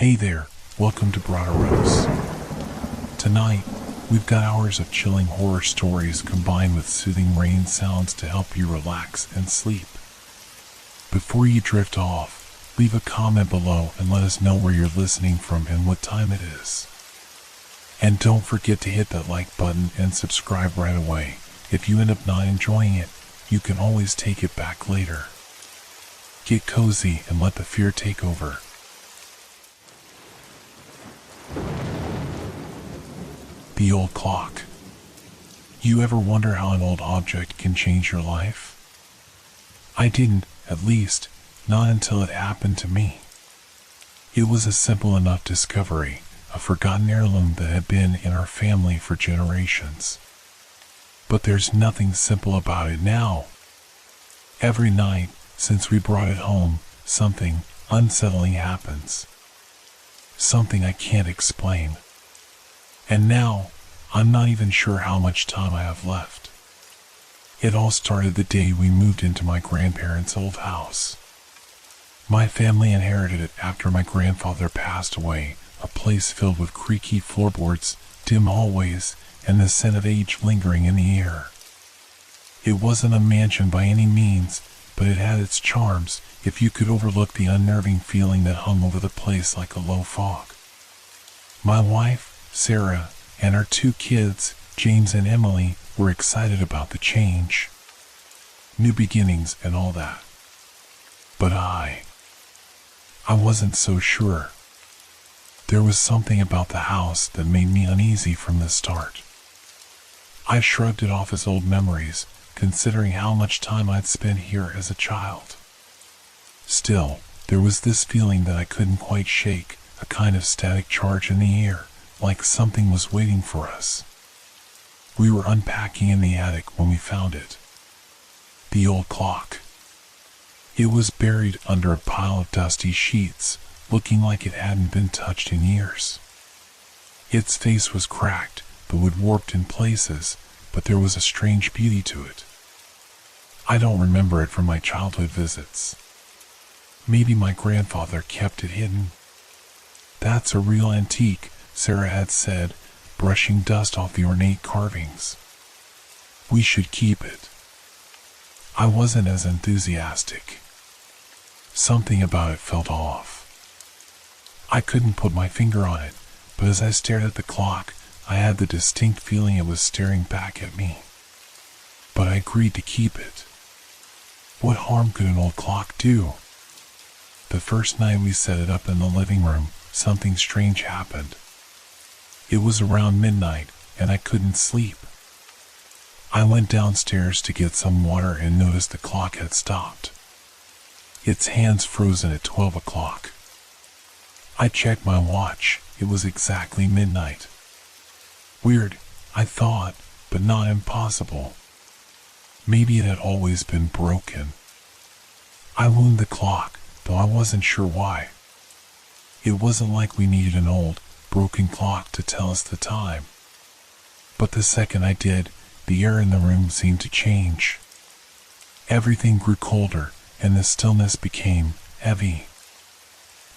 Hey there, welcome to Broaderos. Tonight, we've got hours of chilling horror stories combined with soothing rain sounds to help you relax and sleep. Before you drift off, leave a comment below and let us know where you're listening from and what time it is. And don't forget to hit that like button and subscribe right away. If you end up not enjoying it, you can always take it back later. Get cozy and let the fear take over. The old clock. You ever wonder how an old object can change your life? I didn't, at least, not until it happened to me. It was a simple enough discovery, a forgotten heirloom that had been in our family for generations. But there's nothing simple about it now. Every night, since we brought it home, something unsettling happens. Something I can't explain. And now, I'm not even sure how much time I have left. It all started the day we moved into my grandparents' old house. My family inherited it after my grandfather passed away, a place filled with creaky floorboards, dim hallways, and the scent of age lingering in the air. It wasn't a mansion by any means, but it had its charms if you could overlook the unnerving feeling that hung over the place like a low fog. My wife, Sarah, and our two kids, James and Emily, were excited about the change. New beginnings and all that. But I wasn't so sure. There was something about the house that made me uneasy from the start. I shrugged it off as old memories, considering how much time I'd spent here as a child. Still, there was this feeling that I couldn't quite shake, a kind of static charge in the air, like something was waiting for us. We were unpacking in the attic when we found it. The old clock. It was buried under a pile of dusty sheets, looking like it hadn't been touched in years. Its face was cracked, the wood warped in places, but there was a strange beauty to it. I don't remember it from my childhood visits. Maybe my grandfather kept it hidden. That's a real antique, Sarah had said, brushing dust off the ornate carvings. We should keep it. I wasn't as enthusiastic. Something about it felt off. I couldn't put my finger on it, but as I stared at the clock, I had the distinct feeling it was staring back at me. But I agreed to keep it. What harm could an old clock do? The first night we set it up in the living room, something strange happened. It was around midnight, and I couldn't sleep. I went downstairs to get some water and noticed the clock had stopped. Its hands frozen at 12 o'clock. I checked my watch. It was exactly midnight. Weird, I thought, but not impossible. Maybe it had always been broken. I wound the clock, though I wasn't sure why. It wasn't like we needed an old, broken clock to tell us the time. But the second I did, the air in the room seemed to change. Everything grew colder, and the stillness became heavy.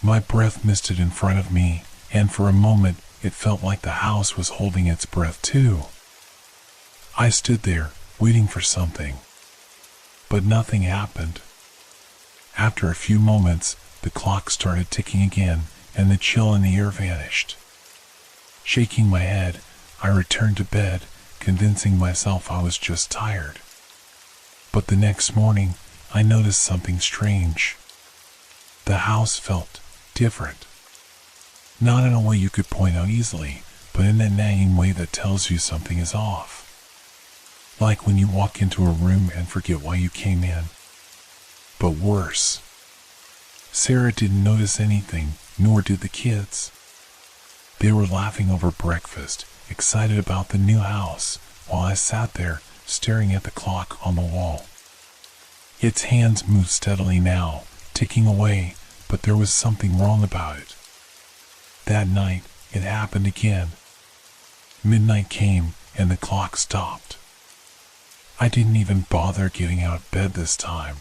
My breath misted in front of me, and for a moment it felt like the house was holding its breath too. I stood there, waiting for something. But nothing happened. After a few moments, the clock started ticking again, and the chill in the air vanished. Shaking my head, I returned to bed, convincing myself I was just tired. But the next morning, I noticed something strange. The house felt different. Not in a way you could point out easily, but in that nagging way that tells you something is off. Like when you walk into a room and forget why you came in. But worse. Sarah didn't notice anything, nor did the kids. They were laughing over breakfast, excited about the new house, while I sat there, staring at the clock on the wall. Its hands moved steadily now, ticking away, but there was something wrong about it. That night, it happened again. Midnight came, and the clock stopped. I didn't even bother getting out of bed this time.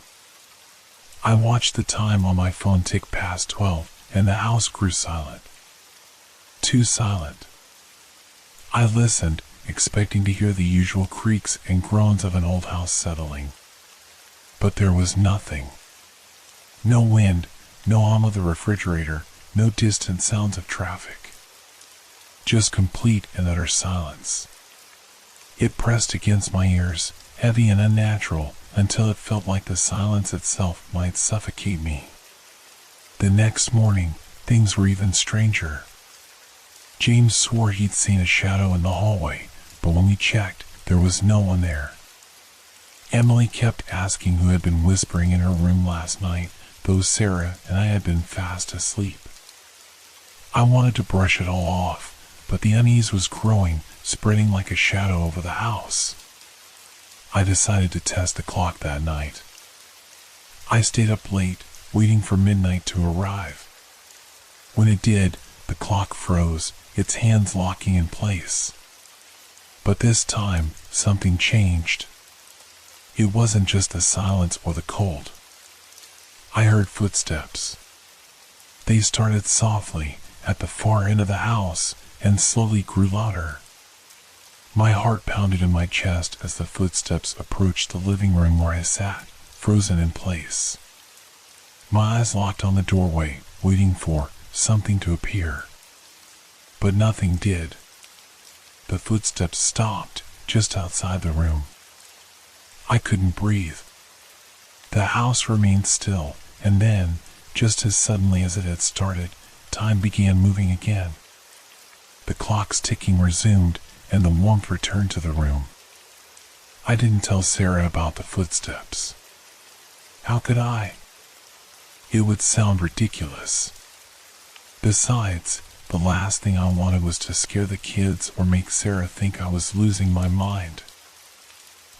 I watched the time on my phone tick past 12, and the house grew silent. Too silent. I listened, expecting to hear the usual creaks and groans of an old house settling. But there was nothing. No wind, no hum of the refrigerator, no distant sounds of traffic. Just complete and utter silence. It pressed against my ears, heavy and unnatural, until it felt like the silence itself might suffocate me. The next morning, things were even stranger. James swore he'd seen a shadow in the hallway, but when we checked, there was no one there. Emily kept asking who had been whispering in her room last night, though Sarah and I had been fast asleep. I wanted to brush it all off, but the unease was growing, spreading like a shadow over the house. I decided to test the clock that night. I stayed up late, waiting for midnight to arrive. When it did, the clock froze, its hands locking in place. But this time, something changed. It wasn't just the silence or the cold. I heard footsteps. They started softly, at the far end of the house, and slowly grew louder. My heart pounded in my chest as the footsteps approached the living room where I sat, frozen in place. My eyes locked on the doorway, waiting for something to appear. But nothing did. The footsteps stopped just outside the room. I couldn't breathe. The house remained still, and then, just as suddenly as it had started, time began moving again. The clock's ticking resumed, and the warmth returned to the room. I didn't tell Sarah about the footsteps. How could I? It would sound ridiculous. Besides, the last thing I wanted was to scare the kids or make Sarah think I was losing my mind.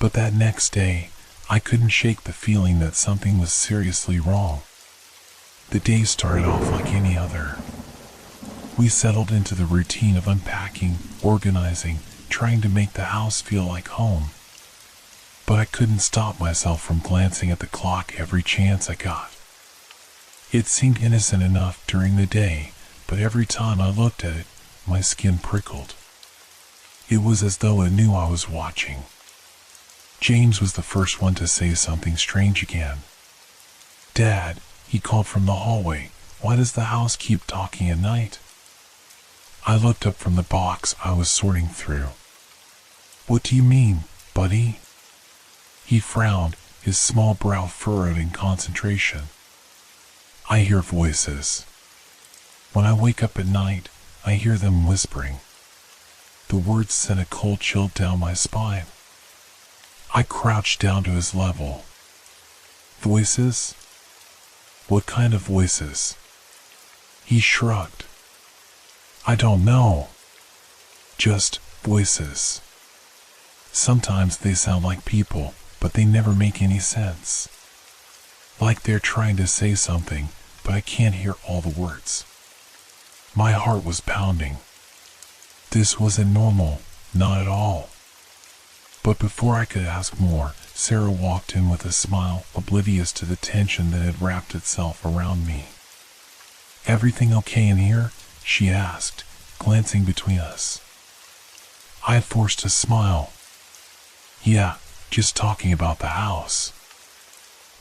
But that next day, I couldn't shake the feeling that something was seriously wrong. The day started off like any other. We settled into the routine of unpacking, organizing, trying to make the house feel like home. But I couldn't stop myself from glancing at the clock every chance I got. It seemed innocent enough during the day, but every time I looked at it, my skin prickled. It was as though it knew I was watching. James was the first one to say something strange again. "Dad," he called from the hallway, "why does the house keep talking at night?" I looked up from the box I was sorting through. "What do you mean, buddy?" He frowned, his small brow furrowed in concentration. "I hear voices. When I wake up at night, I hear them whispering." The words sent a cold chill down my spine. I crouched down to his level. "Voices? What kind of voices?" He shrugged. "I don't know. Just voices. Sometimes they sound like people, but they never make any sense. Like they're trying to say something, but I can't hear all the words." My heart was pounding. This wasn't normal, not at all. But before I could ask more, Sarah walked in with a smile, oblivious to the tension that had wrapped itself around me. "Everything okay in here?" she asked, glancing between us. I forced a smile. "Yeah, just talking about the house."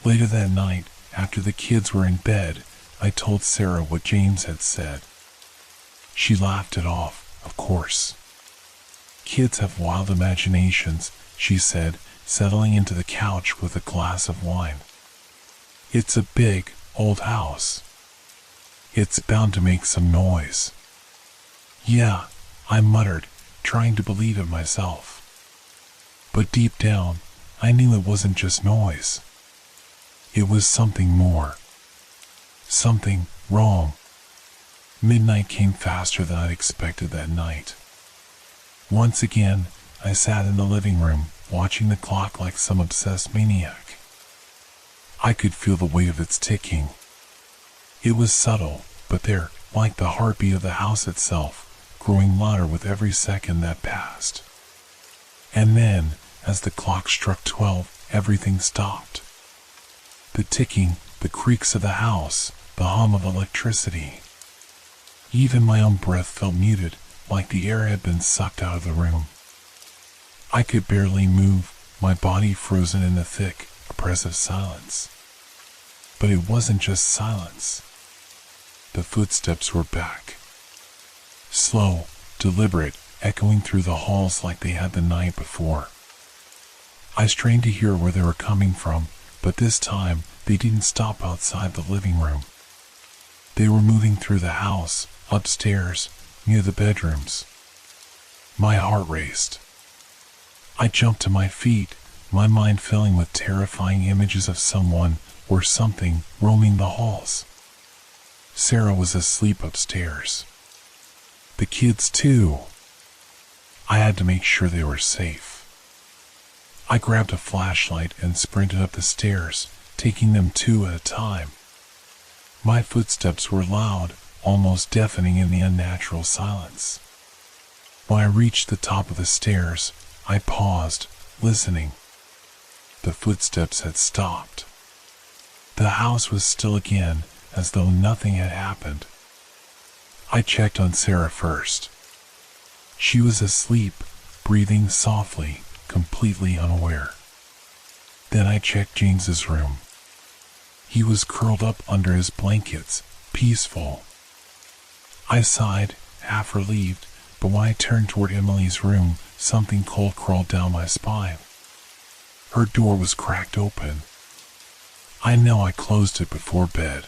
Later that night, after the kids were in bed, I told Sarah what James had said. She laughed it off, of course. "Kids have wild imaginations," she said, settling into the couch with a glass of wine. "It's a big, old house. It's bound to make some noise." "Yeah," I muttered, trying to believe it myself. But deep down, I knew it wasn't just noise. It was something more. Something wrong. Midnight came faster than I'd expected that night. Once again, I sat in the living room, watching the clock like some obsessed maniac. I could feel the weight of its ticking. It was subtle, but there, like the heartbeat of the house itself, growing louder with every second that passed. And then, as the clock struck 12, everything stopped. The ticking, the creaks of the house, the hum of electricity. Even my own breath felt muted, like the air had been sucked out of the room. I could barely move, my body frozen in the thick, oppressive silence. But it wasn't just silence. The footsteps were back. Slow, deliberate, echoing through the halls like they had the night before. I strained to hear where they were coming from, but this time they didn't stop outside the living room. They were moving through the house, upstairs, near the bedrooms. My heart raced. I jumped to my feet, my mind filling with terrifying images of someone or something roaming the halls. Sarah was asleep upstairs. The kids too. I had to make sure they were safe. I grabbed a flashlight and sprinted up the stairs, taking them two at a time. My footsteps were loud, almost deafening in the unnatural silence. When I reached the top of the stairs, I paused, listening. The footsteps had stopped. The house was still again, as though nothing had happened. I checked on Sarah first. She was asleep, breathing softly, completely unaware. Then I checked James's room. He was curled up under his blankets, peaceful. I sighed, half relieved, but when I turned toward Emily's room, something cold crawled down my spine. Her door was cracked open. I know I closed it before bed.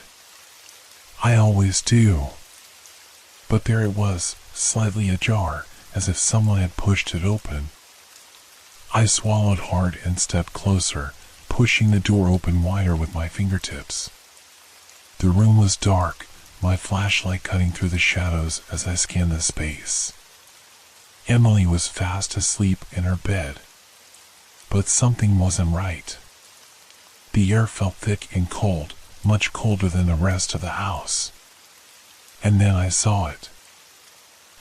I always do. But there it was, slightly ajar, as if someone had pushed it open. I swallowed hard and stepped closer, pushing the door open wider with my fingertips. The room was dark, my flashlight cutting through the shadows as I scanned the space. Emily was fast asleep in her bed. But something wasn't right. The air felt thick and cold, much colder than the rest of the house. And then I saw it.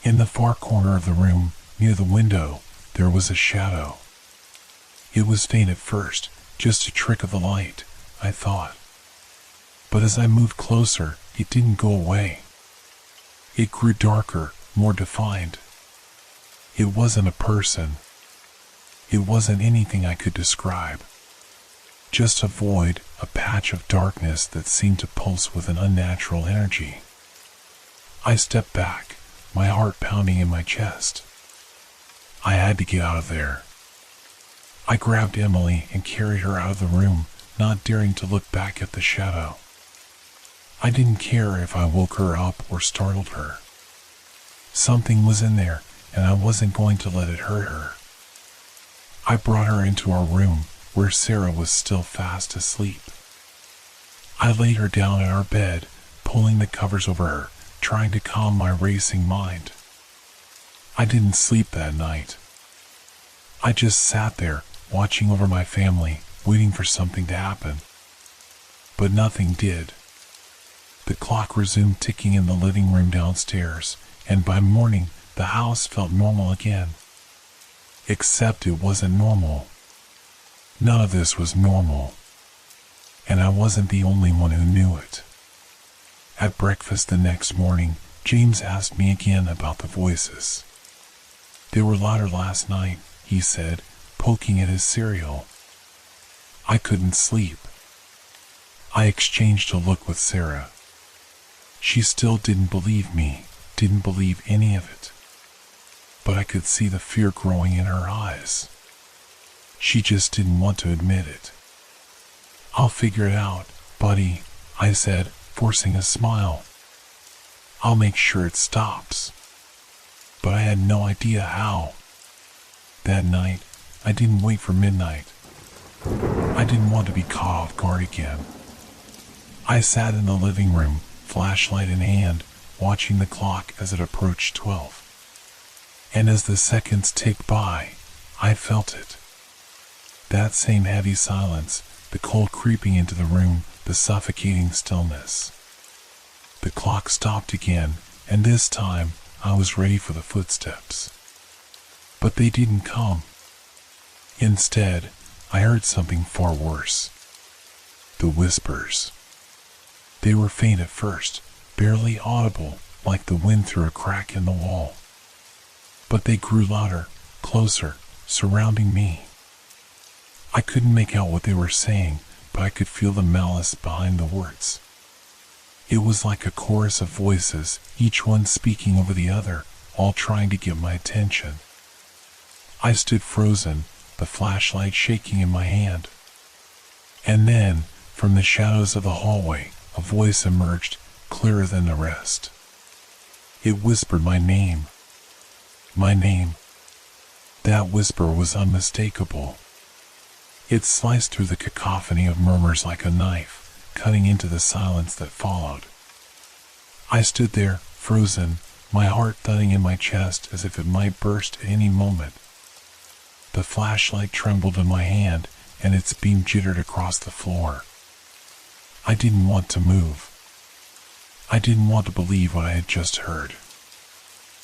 In the far corner of the room, near the window, there was a shadow. It was faint at first, just a trick of the light, I thought. But as I moved closer, it didn't go away. It grew darker, more defined. It wasn't a person. It wasn't anything I could describe. Just a void, a patch of darkness that seemed to pulse with an unnatural energy. I stepped back, my heart pounding in my chest. I had to get out of there. I grabbed Emily and carried her out of the room, not daring to look back at the shadow. I didn't care if I woke her up or startled her. Something was in there, and I wasn't going to let it hurt her. I brought her into our room, where Sarah was still fast asleep. I laid her down in our bed, pulling the covers over her, trying to calm my racing mind. I didn't sleep that night. I just sat there, watching over my family, waiting for something to happen. But nothing did. The clock resumed ticking in the living room downstairs, and by morning, the house felt normal again. Except it wasn't normal. None of this was normal. And I wasn't the only one who knew it. At breakfast the next morning, James asked me again about the voices. They were louder last night, he said, poking at his cereal. I couldn't sleep. I exchanged a look with Sarah. She still didn't believe me, didn't believe any of it. But I could see the fear growing in her eyes. She just didn't want to admit it. I'll figure it out, buddy, I said, forcing a smile. I'll make sure it stops. But I had no idea how. That night, I didn't wait for midnight. I didn't want to be caught off guard again. I sat in the living room, flashlight in hand, watching the clock as it approached 12. And as the seconds ticked by, I felt it. That same heavy silence, the cold creeping into the room, the suffocating stillness. The clock stopped again, and this time I was ready for the footsteps. But they didn't come. Instead, I heard something far worse. The whispers. They were faint at first, barely audible, like the wind through a crack in the wall. But they grew louder, closer, surrounding me. I couldn't make out what they were saying, but I could feel the malice behind the words. It was like a chorus of voices, each one speaking over the other, all trying to get my attention. I stood frozen, the flashlight shaking in my hand. And then, from the shadows of the hallway, a voice emerged, clearer than the rest. It whispered my name. My name. That whisper was unmistakable. It sliced through the cacophony of murmurs like a knife, cutting into the silence that followed. I stood there, frozen, my heart thudding in my chest as if it might burst at any moment. The flashlight trembled in my hand, and its beam jittered across the floor. I didn't want to move. I didn't want to believe what I had just heard.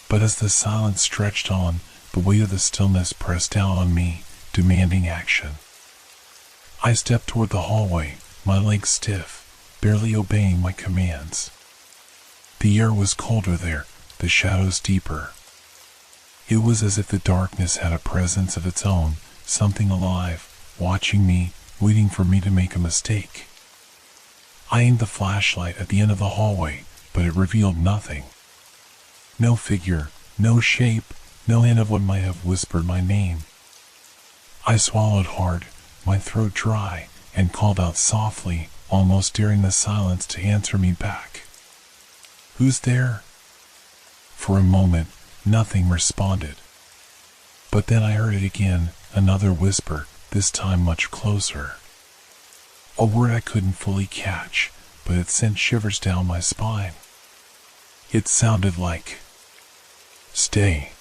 But as the silence stretched on, the weight of the stillness pressed down on me, demanding action. I stepped toward the hallway, my legs stiff, barely obeying my commands. The air was colder there, the shadows deeper. It was as if the darkness had a presence of its own, something alive, watching me, waiting for me to make a mistake. I aimed the flashlight at the end of the hallway, but it revealed nothing. No figure, no shape, no hint of what might have whispered my name. I swallowed hard, my throat dry, and called out softly, almost daring the silence to answer me back. "Who's there?" For a moment, nothing responded. But then I heard it again, another whisper, this time much closer. A word I couldn't fully catch, but it sent shivers down my spine. It sounded like, "Stay."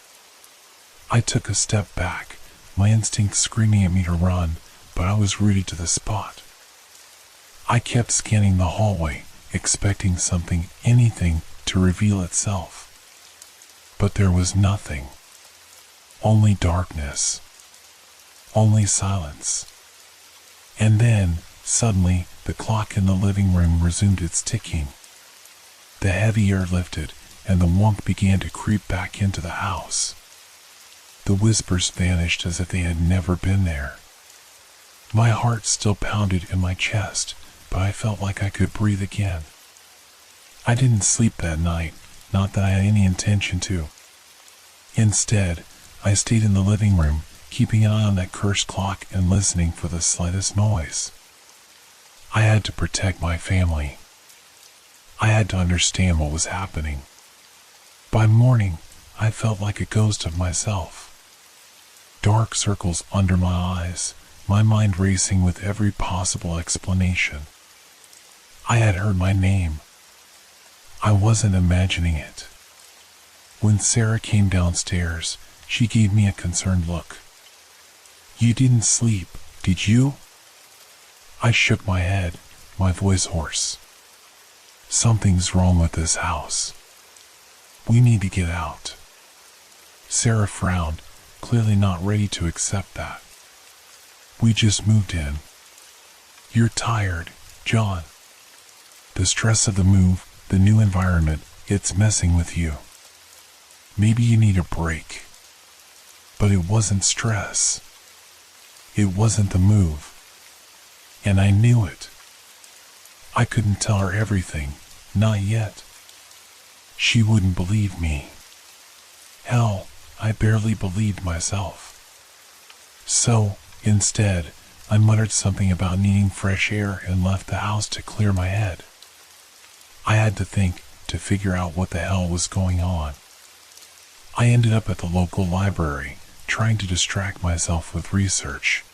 I took a step back, my instinct screaming at me to run, but I was rooted to the spot. I kept scanning the hallway, expecting something, anything, to reveal itself. But there was nothing. Only darkness. Only silence. And then, suddenly, the clock in the living room resumed its ticking. The heavy air lifted, and the warmth began to creep back into the house. The whispers vanished as if they had never been there. My heart still pounded in my chest, but I felt like I could breathe again. I didn't sleep that night, not that I had any intention to. Instead, I stayed in the living room, keeping an eye on that cursed clock and listening for the slightest noise. I had to protect my family. I had to understand what was happening. By morning, I felt like a ghost of myself. Dark circles under my eyes, my mind racing with every possible explanation. I had heard my name. I wasn't imagining it. When Sarah came downstairs, she gave me a concerned look. "You didn't sleep, did you?" I shook my head, my voice hoarse. "Something's wrong with this house. We need to get out." Sarah frowned, clearly not ready to accept that. "We just moved in. You're tired, John. The stress of the move, the new environment, it's messing with you. Maybe you need a break." But it wasn't stress. It wasn't the move. And I knew it. I couldn't tell her everything, not yet. She wouldn't believe me. Hell, I barely believed myself. So, instead, I muttered something about needing fresh air and left the house to clear my head. I had to think, to figure out what the hell was going on. I ended up at the local library, trying to distract myself with research.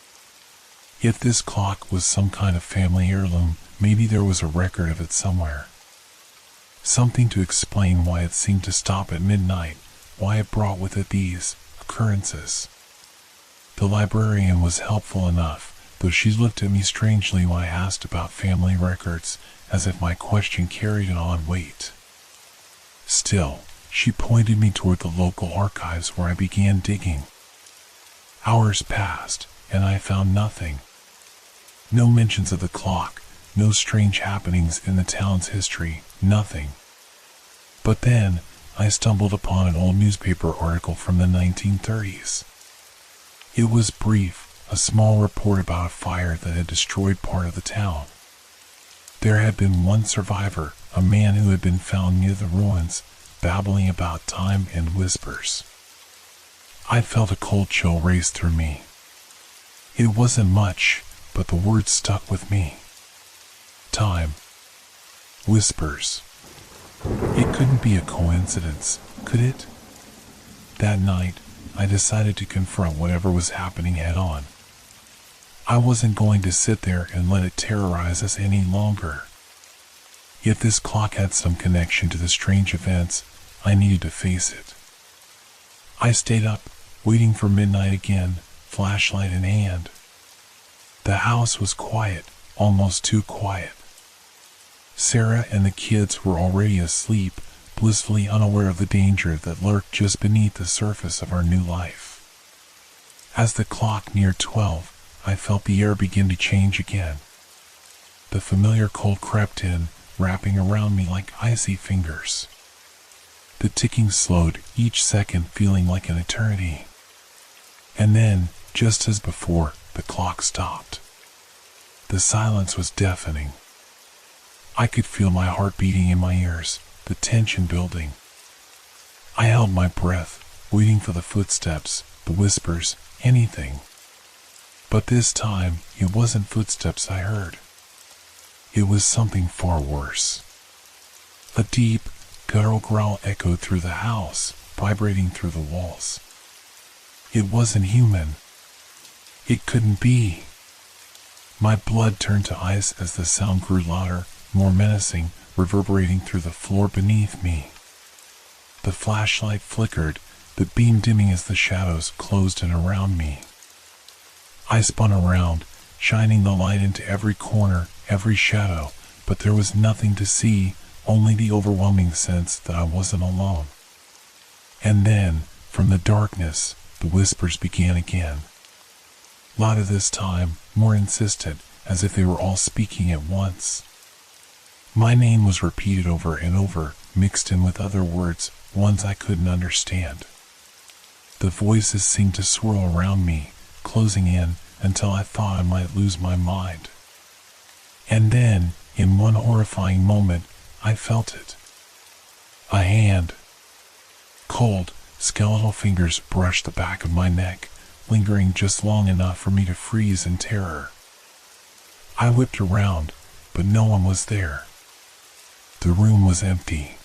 If this clock was some kind of family heirloom, maybe there was a record of it somewhere. Something to explain why it seemed to stop at midnight, why it brought with it these occurrences. The librarian was helpful enough, though she looked at me strangely when I asked about family records, as if my question carried an odd weight. Still, she pointed me toward the local archives where I began digging. Hours passed, and I found nothing. No mentions of the clock, no strange happenings in the town's history, nothing. But then, I stumbled upon an old newspaper article from the 1930s. It was brief, a small report about a fire that had destroyed part of the town. There had been one survivor, a man who had been found near the ruins, babbling about time and whispers. I felt a cold chill race through me. It wasn't much, but the words stuck with me. Time. Whispers. It couldn't be a coincidence, could it? That night, I decided to confront whatever was happening head on. I wasn't going to sit there and let it terrorize us any longer. If this clock had some connection to the strange events, I needed to face it. I stayed up, waiting for midnight again, flashlight in hand. The house was quiet, almost too quiet. Sarah and the kids were already asleep, blissfully unaware of the danger that lurked just beneath the surface of our new life. As the clock neared 12, I felt the air begin to change again. The familiar cold crept in, wrapping around me like icy fingers. The ticking slowed, each second feeling like an eternity. And then, just as before, the clock stopped. The silence was deafening. I could feel my heart beating in my ears, the tension building. I held my breath, waiting for the footsteps, the whispers, anything. But this time, it wasn't footsteps I heard. It was something far worse. A deep, guttural growl echoed through the house, vibrating through the walls. It wasn't human. It couldn't be. My blood turned to ice as the sound grew louder, more menacing, reverberating through the floor beneath me. The flashlight flickered, the beam dimming as the shadows closed in around me. I spun around, shining the light into every corner, every shadow, but there was nothing to see, only the overwhelming sense that I wasn't alone. And then, from the darkness, the whispers began again. Louder this time, more insistent, as if they were all speaking at once. My name was repeated over and over, mixed in with other words, ones I couldn't understand. The voices seemed to swirl around me, closing in until I thought I might lose my mind. And then, in one horrifying moment, I felt it. A hand. Cold, skeletal fingers brushed the back of my neck, lingering just long enough for me to freeze in terror. I whipped around, but no one was there. The room was empty.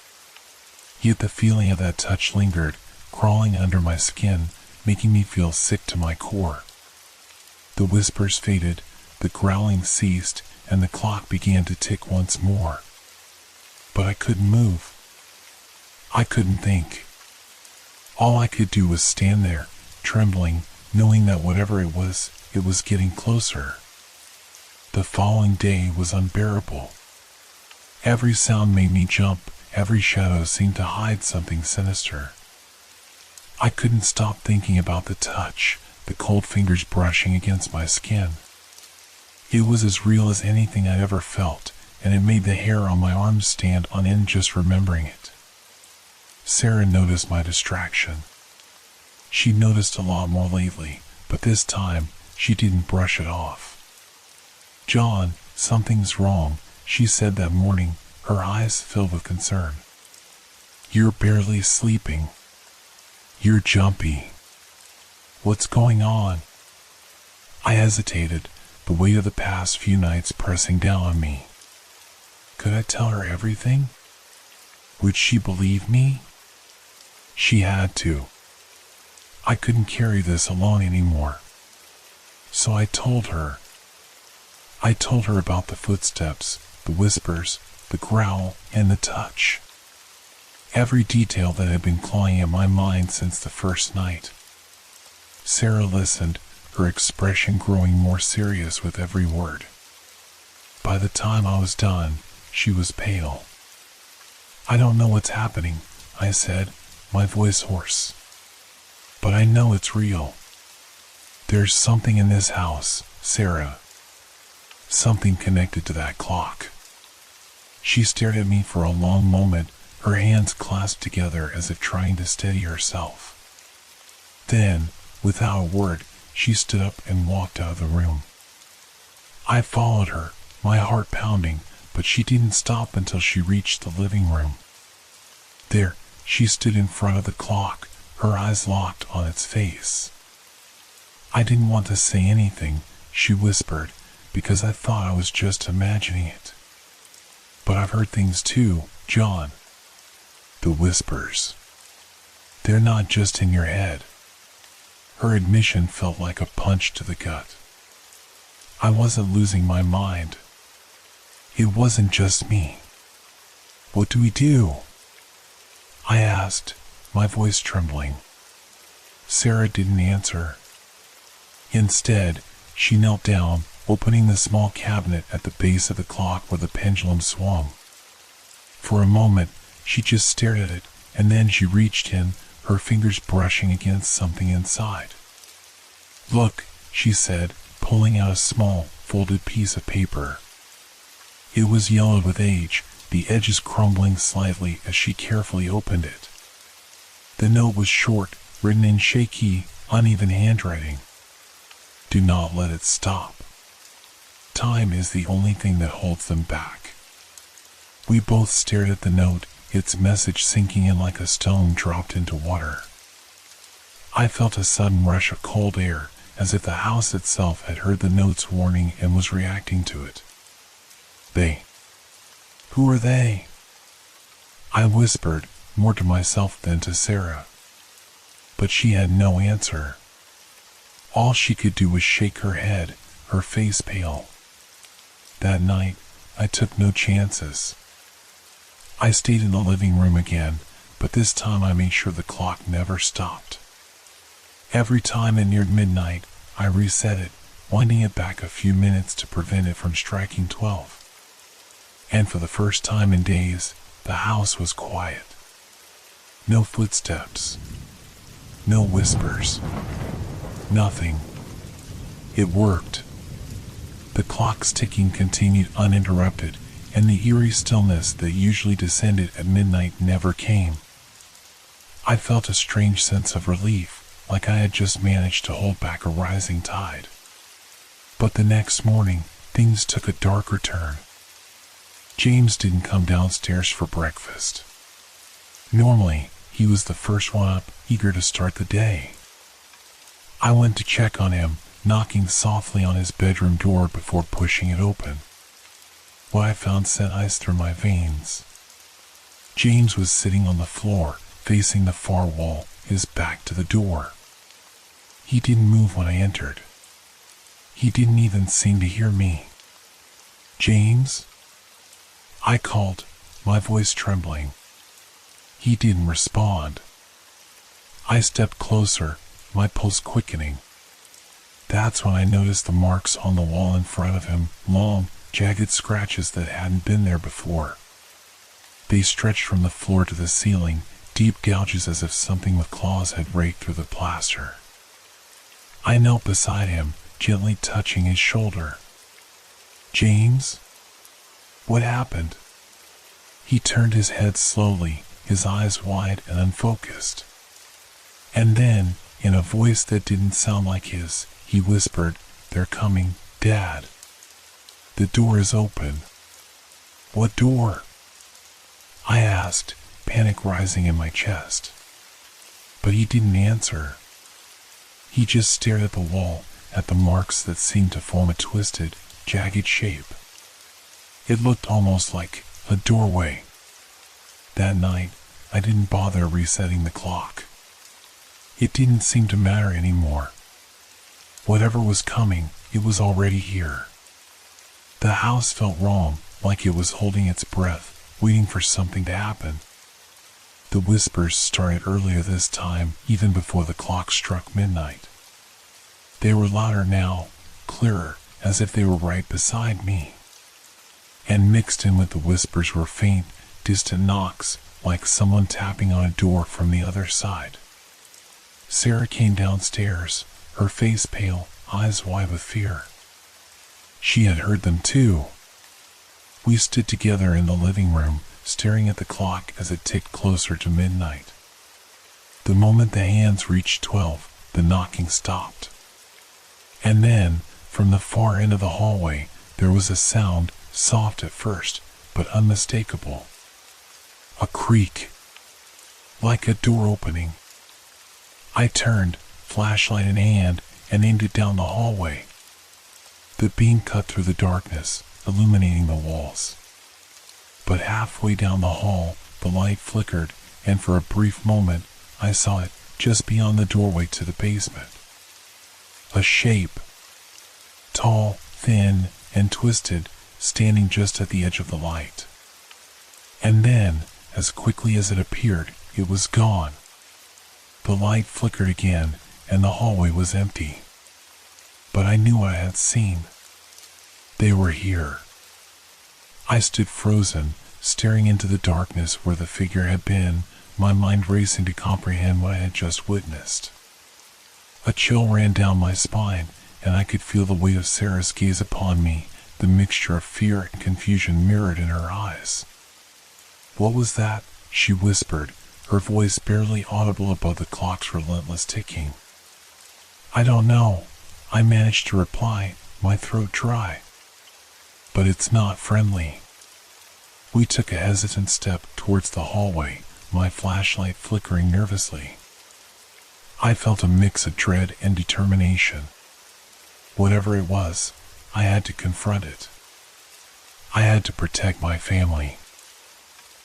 Yet the feeling of that touch lingered, crawling under my skin, making me feel sick to my core. The whispers faded, the growling ceased, and the clock began to tick once more. But I couldn't move. I couldn't think. All I could do was stand there, trembling, knowing that whatever it was getting closer. The following day was unbearable. Every sound made me jump, every shadow seemed to hide something sinister. I couldn't stop thinking about the touch, the cold fingers brushing against my skin. It was as real as anything I'd ever felt, and it made the hair on my arms stand on end just remembering it. Sarah noticed my distraction. She noticed a lot more lately, but this time, she didn't brush it off. "John, something's wrong," she said that morning, her eyes filled with concern. "You're barely sleeping. You're jumpy. What's going on?" I hesitated, the weight of the past few nights pressing down on me. Could I tell her everything? Would she believe me? She had to. I couldn't carry this alone anymore. So I told her. I told her about the footsteps, the whispers, the growl, and the touch. Every detail that had been clawing at my mind since the first night. Sarah listened, her expression growing more serious with every word. By the time I was done, she was pale. "I don't know what's happening," I said, my voice hoarse. "But I know it's real. There's something in this house, Sarah. something connected to that clock. She stared at me for a long moment, her hands clasped together as if trying to steady herself. Then, without a word, she stood up and walked out of the room. I followed her, my heart pounding, but she didn't stop until she reached the living room. There, she stood in front of the clock, her eyes locked on its face. I didn't want to say anything, she whispered, because I thought I was just imagining it. But I've heard things too, John. The whispers. They're not just in your head. Her admission felt like a punch to the gut. I wasn't losing my mind. It wasn't just me. What do we do? I asked, my voice trembling. Sarah didn't answer. Instead, she knelt down, opening the small cabinet at the base of the clock where the pendulum swung. For a moment, she just stared at it, and then she reached in, her fingers brushing against something inside. Look, she said, pulling out a small, folded piece of paper. It was yellowed with age, the edges crumbling slightly as she carefully opened it. The note was short, written in shaky, uneven handwriting. Do not let it stop. Time is the only thing that holds them back. We both stared at the note, its message sinking in like a stone dropped into water. I felt a sudden rush of cold air, as if the house itself had heard the note's warning and was reacting to it. They. Who are they? I whispered, more to myself than to Sarah. But she had no answer. All she could do was shake her head, her face pale. That night, I took no chances. I stayed in the living room again, but this time I made sure the clock never stopped. Every time it neared midnight, I reset it, winding it back a few minutes to prevent it from striking 12. And for the first time in days, the house was quiet. No footsteps. No whispers. Nothing. It worked. The clock's ticking continued uninterrupted, and the eerie stillness that usually descended at midnight never came. I felt a strange sense of relief, like I had just managed to hold back a rising tide. But the next morning, things took a darker turn. James didn't come downstairs for breakfast. Normally, he was the first one up, eager to start the day. I went to check on him, knocking softly on his bedroom door before pushing it open. What I found sent ice through my veins. James was sitting on the floor, facing the far wall, his back to the door. He didn't move when I entered. He didn't even seem to hear me. James? I called, my voice trembling. He didn't respond. I stepped closer, my pulse quickening. That's when I noticed the marks on the wall in front of him, long, jagged scratches that hadn't been there before. They stretched from the floor to the ceiling, deep gouges as if something with claws had raked through the plaster. I knelt beside him, gently touching his shoulder. James? What happened? He turned his head slowly, his eyes wide and unfocused. And then, in a voice that didn't sound like his, he whispered, "They're coming, Dad. The door is open." "What door?" I asked, panic rising in my chest. But he didn't answer. He just stared at the wall, at the marks that seemed to form a twisted, jagged shape. It looked almost like a doorway. That night, I didn't bother resetting the clock. It didn't seem to matter anymore. Whatever was coming, it was already here. The house felt wrong, like it was holding its breath, waiting for something to happen. The whispers started earlier this time, even before the clock struck midnight. They were louder now, clearer, as if they were right beside me. And mixed in with the whispers were faint, distant knocks, like someone tapping on a door from the other side. Sarah came downstairs, her face pale, eyes wide with fear. She had heard them too. We stood together in the living room, staring at the clock as it ticked closer to midnight. The moment the hands reached 12, the knocking stopped. And then, from the far end of the hallway, there was a sound, soft at first, but unmistakable. A creak. Like a door opening. I turned, flashlight in hand, and aimed it down the hallway. The beam cut through the darkness, illuminating the walls. But halfway down the hall, the light flickered, and for a brief moment, I saw it just beyond the doorway to the basement. A shape. Tall, thin, and twisted, standing just at the edge of the light. And then, as quickly as it appeared, it was gone. The light flickered again, and the hallway was empty. But I knew what I had seen. They were here. I stood frozen, staring into the darkness where the figure had been, my mind racing to comprehend what I had just witnessed. A chill ran down my spine, and I could feel the weight of Sarah's gaze upon me, the mixture of fear and confusion mirrored in her eyes. "What was that?" she whispered, her voice barely audible above the clock's relentless ticking. "I don't know," I managed to reply, my throat dry. "But it's not friendly." We took a hesitant step towards the hallway, my flashlight flickering nervously. I felt a mix of dread and determination. Whatever it was, I had to confront it. I had to protect my family.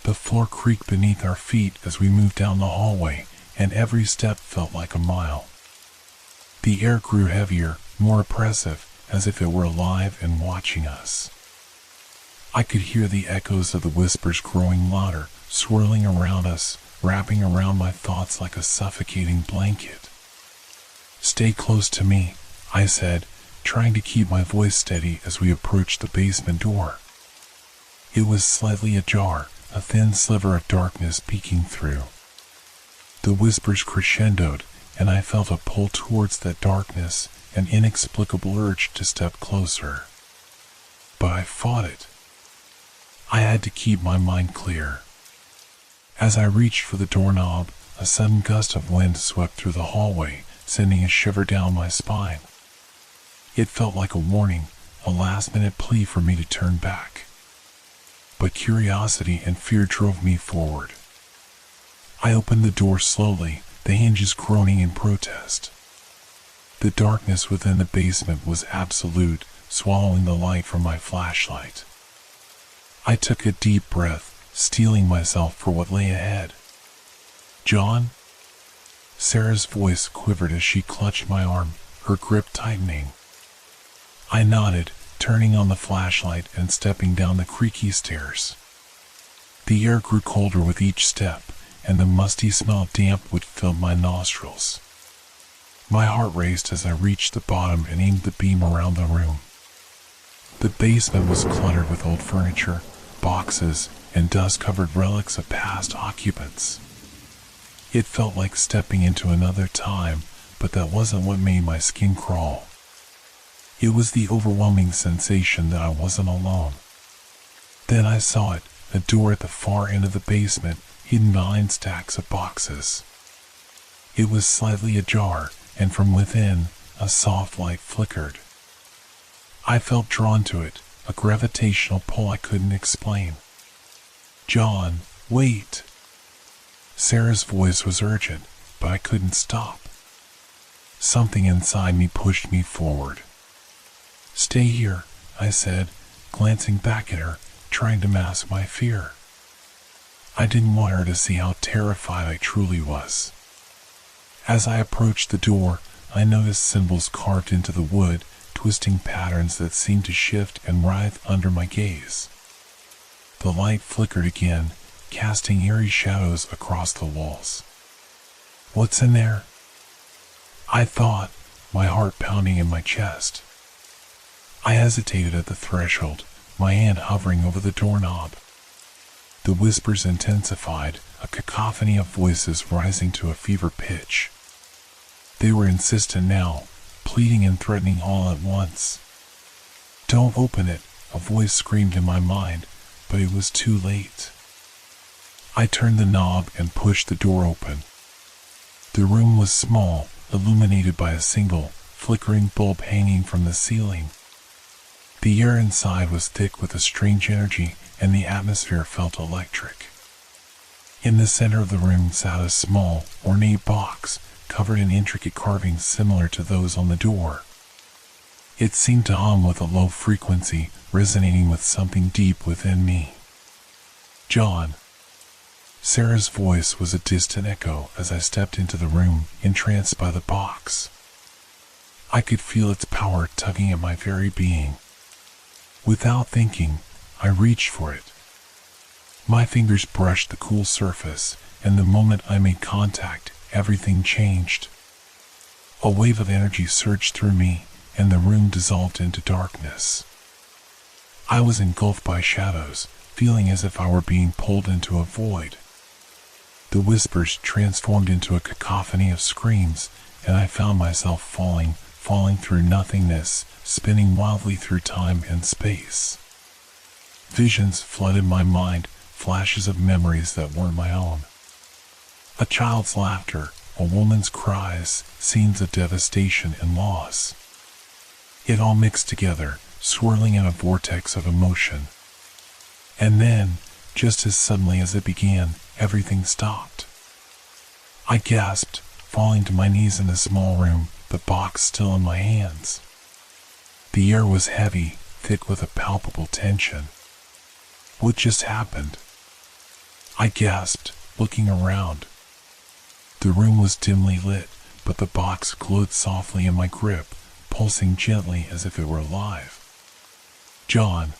The floor creaked beneath our feet as we moved down the hallway, and every step felt like a mile. The air grew heavier, more oppressive, as if it were alive and watching us. I could hear the echoes of the whispers growing louder, swirling around us, wrapping around my thoughts like a suffocating blanket. "Stay close to me," I said, trying to keep my voice steady as we approached the basement door. It was slightly ajar, a thin sliver of darkness peeking through. The whispers crescendoed, and I felt a pull towards that darkness, an inexplicable urge to step closer. But I fought it. I had to keep my mind clear. As I reached for the doorknob, a sudden gust of wind swept through the hallway, sending a shiver down my spine. It felt like a warning, a last-minute plea for me to turn back. But curiosity and fear drove me forward. I opened the door slowly, the hinges groaning in protest. The darkness within the basement was absolute, swallowing the light from my flashlight. I took a deep breath, steeling myself for what lay ahead. "John?" Sarah's voice quivered as she clutched my arm, her grip tightening. I nodded, turning on the flashlight and stepping down the creaky stairs. The air grew colder with each step, and the musty smell of damp wood filled my nostrils. My heart raced as I reached the bottom and aimed the beam around the room. The basement was cluttered with old furniture, boxes, and dust-covered relics of past occupants. It felt like stepping into another time, but that wasn't what made my skin crawl. It was the overwhelming sensation that I wasn't alone. Then I saw it, a door at the far end of the basement, hidden behind stacks of boxes. It was slightly ajar, and from within, a soft light flickered. I felt drawn to it, a gravitational pull I couldn't explain. "John, wait!" Sarah's voice was urgent, but I couldn't stop. Something inside me pushed me forward. "Stay here," I said, glancing back at her, trying to mask my fear. I didn't want her to see how terrified I truly was. As I approached the door, I noticed symbols carved into the wood, twisting patterns that seemed to shift and writhe under my gaze. The light flickered again, casting eerie shadows across the walls. "What's in there?" I thought, my heart pounding in my chest. I hesitated at the threshold, my hand hovering over the doorknob. The whispers intensified, a cacophony of voices rising to a fever pitch. They were insistent now, pleading and threatening all at once. "Don't open it," a voice screamed in my mind, but it was too late. I turned the knob and pushed the door open. The room was small, illuminated by a single, flickering bulb hanging from the ceiling. The air inside was thick with a strange energy, and the atmosphere felt electric. In the center of the room sat a small, ornate box, covered in intricate carvings similar to those on the door. It seemed to hum with a low frequency, resonating with something deep within me. "John." Sarah's voice was a distant echo as I stepped into the room, entranced by the box. I could feel its power tugging at my very being. Without thinking, I reached for it. My fingers brushed the cool surface, and the moment I made contact, everything changed. A wave of energy surged through me, and the room dissolved into darkness. I was engulfed by shadows, feeling as if I were being pulled into a void. The whispers transformed into a cacophony of screams, and I found myself falling through nothingness, spinning wildly through time and space. Visions flooded my mind, flashes of memories that weren't my own. A child's laughter, a woman's cries, scenes of devastation and loss. It all mixed together, swirling in a vortex of emotion. And then, just as suddenly as it began, everything stopped. I gasped, falling to my knees in the small room, the box still in my hands. The air was heavy, thick with a palpable tension. What just happened? I gasped, looking around. The room was dimly lit, but the box glowed softly in my grip, pulsing gently as if it were alive. "John."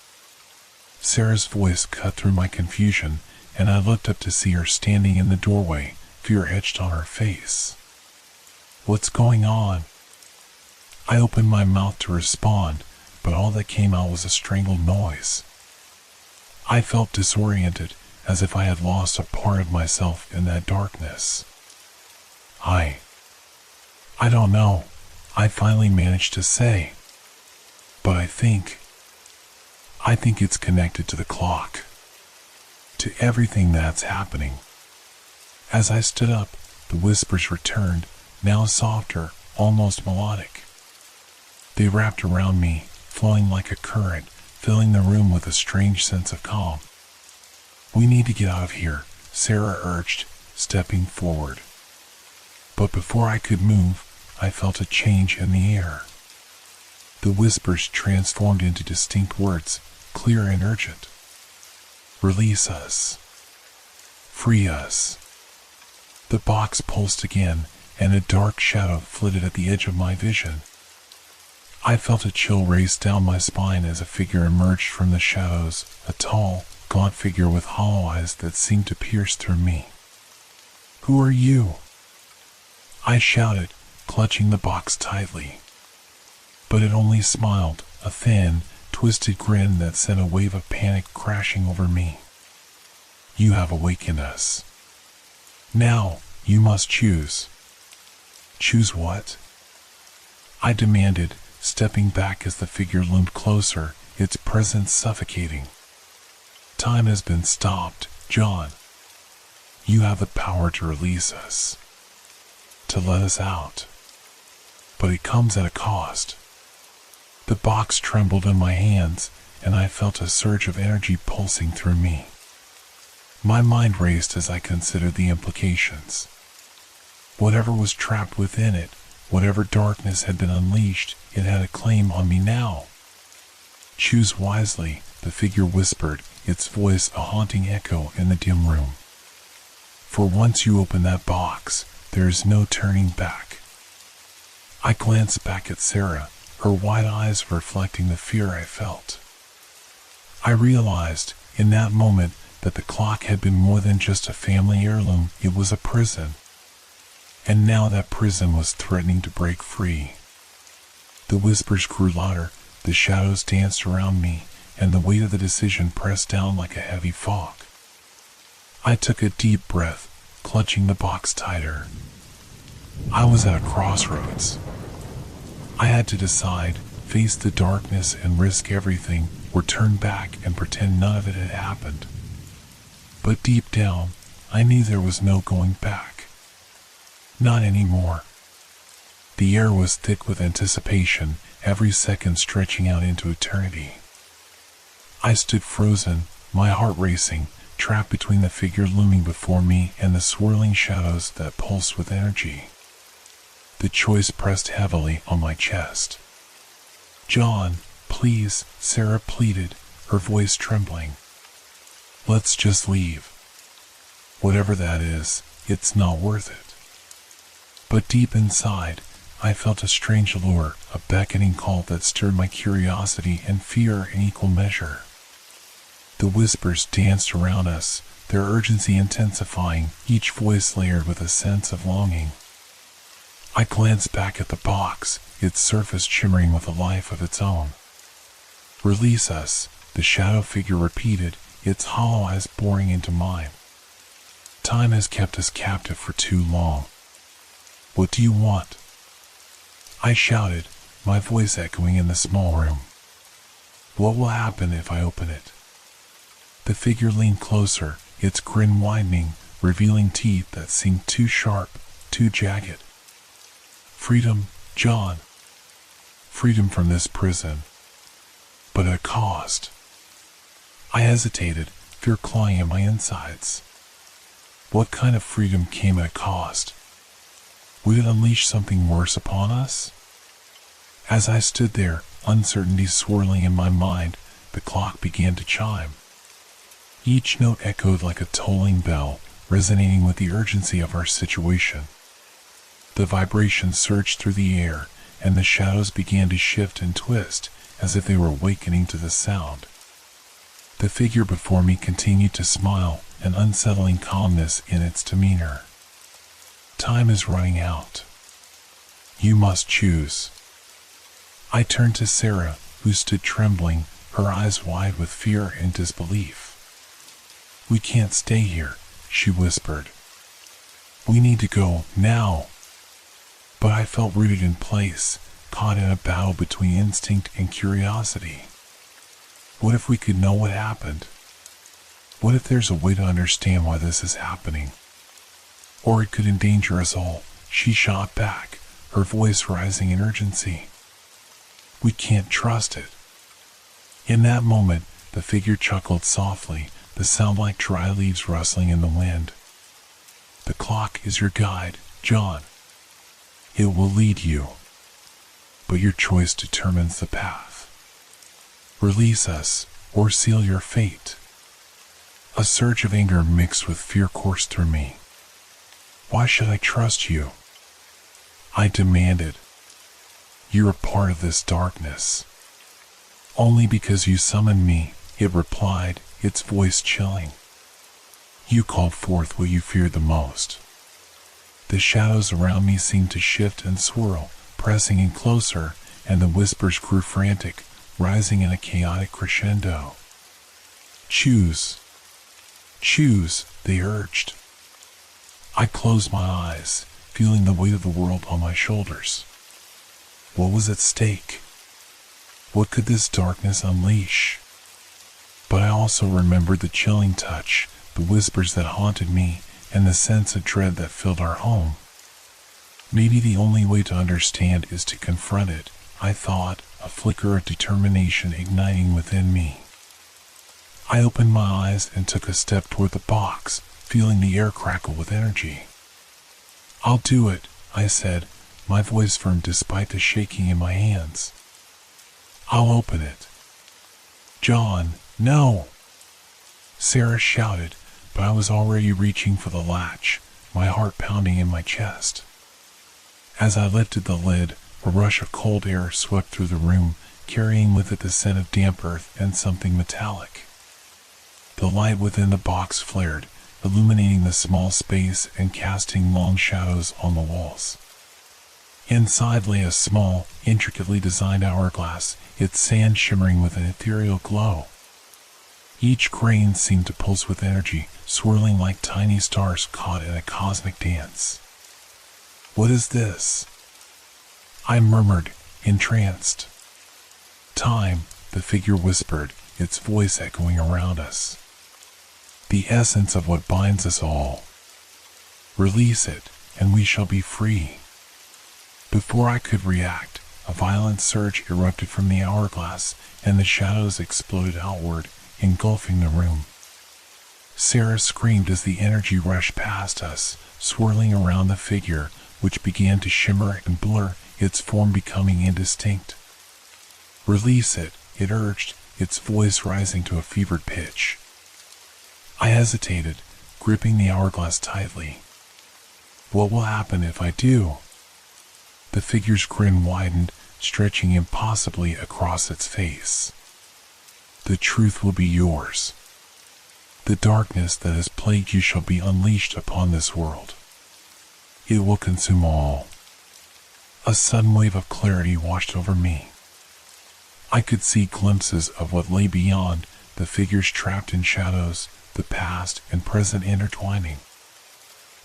Sarah's voice cut through my confusion, and I looked up to see her standing in the doorway, fear etched on her face. "What's going on?" I opened my mouth to respond, but all that came out was a strangled noise. I felt disoriented, as if I had lost a part of myself in that darkness. I don't know," I finally managed to say. "But I think it's connected to the clock. To everything that's happening." As I stood up, the whispers returned, now softer, almost melodic. They wrapped around me, flowing like a current, filling the room with a strange sense of calm. "We need to get out of here," Sarah urged, stepping forward. But before I could move, I felt a change in the air. The whispers transformed into distinct words, clear and urgent. "Release us. Free us." The box pulsed again, and a dark shadow flitted at the edge of my vision. I felt a chill race down my spine as a figure emerged from the shadows, a tall, gaunt figure with hollow eyes that seemed to pierce through me. "Who are you?" I shouted, clutching the box tightly. But it only smiled, a thin, twisted grin that sent a wave of panic crashing over me. "You have awakened us. Now, you must choose." "Choose what?" I demanded, stepping back as the figure loomed closer, its presence suffocating. "Time has been stopped, John. You have the power to release us, to let us out. But it comes at a cost." The box trembled in my hands, and I felt a surge of energy pulsing through me. My mind raced as I considered the implications. Whatever was trapped within it, whatever darkness had been unleashed, it had a claim on me now. "Choose wisely," the figure whispered, its voice a haunting echo in the dim room. "For once you open that box, there is no turning back." I glanced back at Sarah, her wide eyes reflecting the fear I felt. I realized, in that moment, that the clock had been more than just a family heirloom, it was a prison. And now that prison was threatening to break free. The whispers grew louder, the shadows danced around me, and the weight of the decision pressed down like a heavy fog. I took a deep breath, clutching the box tighter. I was at a crossroads. I had to decide, face the darkness and risk everything, or turn back and pretend none of it had happened. But deep down, I knew there was no going back. Not anymore. The air was thick with anticipation, every second stretching out into eternity. I stood frozen, my heart racing, trapped between the figure looming before me and the swirling shadows that pulsed with energy. The choice pressed heavily on my chest. "John, please," Sarah pleaded, her voice trembling. "Let's just leave. Whatever that is, it's not worth it." But deep inside, I felt a strange allure, a beckoning call that stirred my curiosity and fear in equal measure. The whispers danced around us, their urgency intensifying, each voice layered with a sense of longing. I glanced back at the box, its surface shimmering with a life of its own. "Release us," the shadow figure repeated, its hollow eyes boring into mine. "Time has kept us captive for too long. What do you want?" I shouted, my voice echoing in the small room. "What will happen if I open it?" The figure leaned closer, its grin widening, revealing teeth that seemed too sharp, too jagged. "Freedom, John. Freedom from this prison. But at a cost." I hesitated, fear clawing at my insides. What kind of freedom came at a cost? Would it unleash something worse upon us? As I stood there, uncertainty swirling in my mind, the clock began to chime. Each note echoed like a tolling bell, resonating with the urgency of our situation. The vibration surged through the air, and the shadows began to shift and twist, as if they were awakening to the sound. The figure before me continued to smile, an unsettling calmness in its demeanor. "Time is running out. You must choose." I turned to Sarah, who stood trembling, her eyes wide with fear and disbelief. "We can't stay here," she whispered. "We need to go, now." But I felt rooted in place, caught in a battle between instinct and curiosity. What if we could know what happened? What if there's a way to understand why this is happening? Or it could endanger us all, she shot back, her voice rising in urgency. "We can't trust it." In that moment, the figure chuckled softly, the sound like dry leaves rustling in the wind. "The clock is your guide, John. It will lead you. But your choice determines the path. Release us, or seal your fate." A surge of anger mixed with fear coursed through me. "Why should I trust you?" I demanded. "You're a part of this darkness." "Only because you summoned me," it replied, its voice chilling. "You called forth what you feared the most." The shadows around me seemed to shift and swirl, pressing in closer, and the whispers grew frantic, rising in a chaotic crescendo. "Choose. Choose," they urged. I closed my eyes, feeling the weight of the world on my shoulders. What was at stake? What could this darkness unleash? But I also remembered the chilling touch, the whispers that haunted me, and the sense of dread that filled our home. Maybe the only way to understand is to confront it, I thought, a flicker of determination igniting within me. I opened my eyes and took a step toward the box, feeling the air crackle with energy. "I'll do it," I said, my voice firm despite the shaking in my hands. "I'll open it." "John, no!" Sarah shouted, but I was already reaching for the latch, my heart pounding in my chest. As I lifted the lid, a rush of cold air swept through the room, carrying with it the scent of damp earth and something metallic. The light within the box flared, illuminating the small space and casting long shadows on the walls. Inside lay a small, intricately designed hourglass, its sand shimmering with an ethereal glow. Each grain seemed to pulse with energy, swirling like tiny stars caught in a cosmic dance. "What is this?" I murmured, entranced. Time, the figure whispered, its voice echoing around us. The essence of what binds us all. Release it, and we shall be free. Before I could react, a violent surge erupted from the hourglass, and the shadows exploded outward, engulfing the room. Sarah screamed as the energy rushed past us, swirling around the figure, which began to shimmer and blur, its form becoming indistinct. Release it, it urged, its voice rising to a fevered pitch. I hesitated, gripping the hourglass tightly. What will happen if I do? The figure's grin widened, stretching impossibly across its face. The truth will be yours. The darkness that has plagued you shall be unleashed upon this world. It will consume all. A sudden wave of clarity washed over me. I could see glimpses of what lay beyond, the figures trapped in shadows, the past and present intertwining.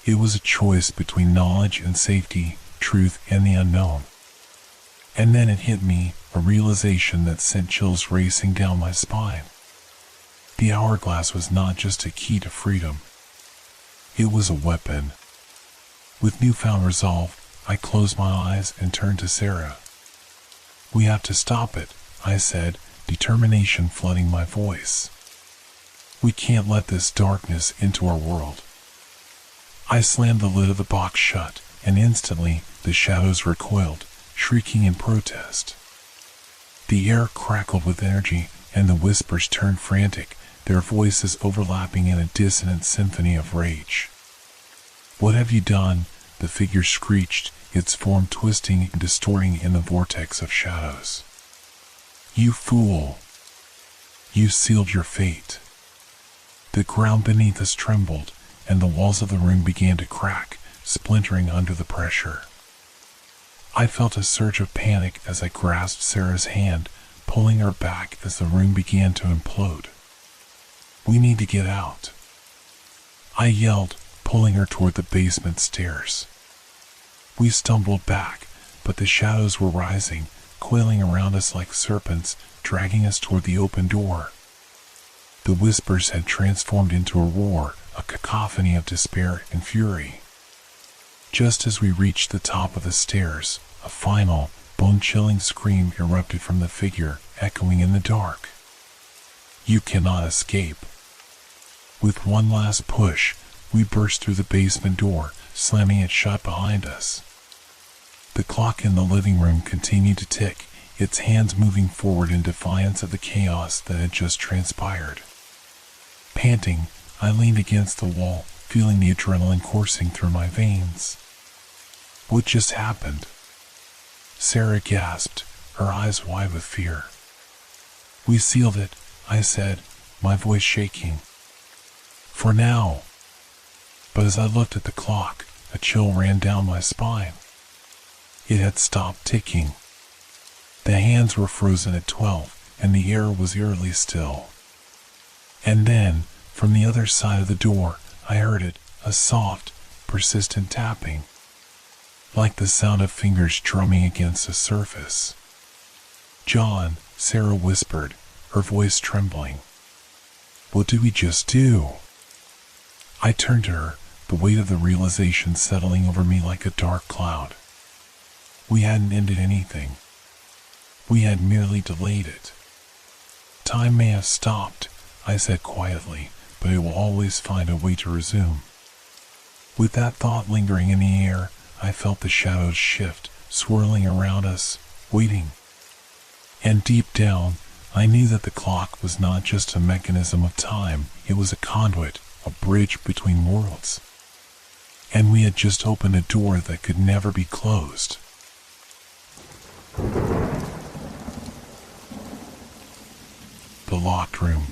It was a choice between knowledge and safety, truth and the unknown. And then it hit me, a realization that sent chills racing down my spine. The hourglass was not just a key to freedom. It was a weapon. With newfound resolve, I closed my eyes and turned to Sarah. We have to stop it, I said, determination flooding my voice. We can't let this darkness into our world. I slammed the lid of the box shut, and instantly the shadows recoiled, shrieking in protest. The air crackled with energy, and the whispers turned frantic, their voices overlapping in a dissonant symphony of rage. What have you done? The figure screeched, its form twisting and distorting in the vortex of shadows. You fool! You sealed your fate. The ground beneath us trembled, and the walls of the room began to crack, splintering under the pressure. I felt a surge of panic as I grasped Sarah's hand, pulling her back as the room began to implode. We need to get out, I yelled, pulling her toward the basement stairs. We stumbled back, but the shadows were rising, coiling around us like serpents, dragging us toward the open door. The whispers had transformed into a roar, a cacophony of despair and fury. Just as we reached the top of the stairs, a final, bone-chilling scream erupted from the figure, echoing in the dark. You cannot escape. With one last push, we burst through the basement door, slamming it shut behind us. The clock in the living room continued to tick, its hands moving forward in defiance of the chaos that had just transpired. Panting, I leaned against the wall, feeling the adrenaline coursing through my veins. What just happened? Sarah gasped, her eyes wide with fear. We sealed it, I said, my voice shaking. For now. But as I looked at the clock, a chill ran down my spine. It had stopped ticking. The hands were frozen at 12, and the air was eerily still. And then, from the other side of the door, I heard it, a soft, persistent tapping, like the sound of fingers drumming against a surface. John, Sarah whispered, her voice trembling. What did we just do? I turned to her, the weight of the realization settling over me like a dark cloud. We hadn't ended anything. We had merely delayed it. Time may have stopped, I said quietly, but it will always find a way to resume. With that thought lingering in the air, I felt the shadows shift, swirling around us, waiting. And deep down, I knew that the clock was not just a mechanism of time, it was a conduit, a bridge between worlds. And we had just opened a door that could never be closed. The locked room.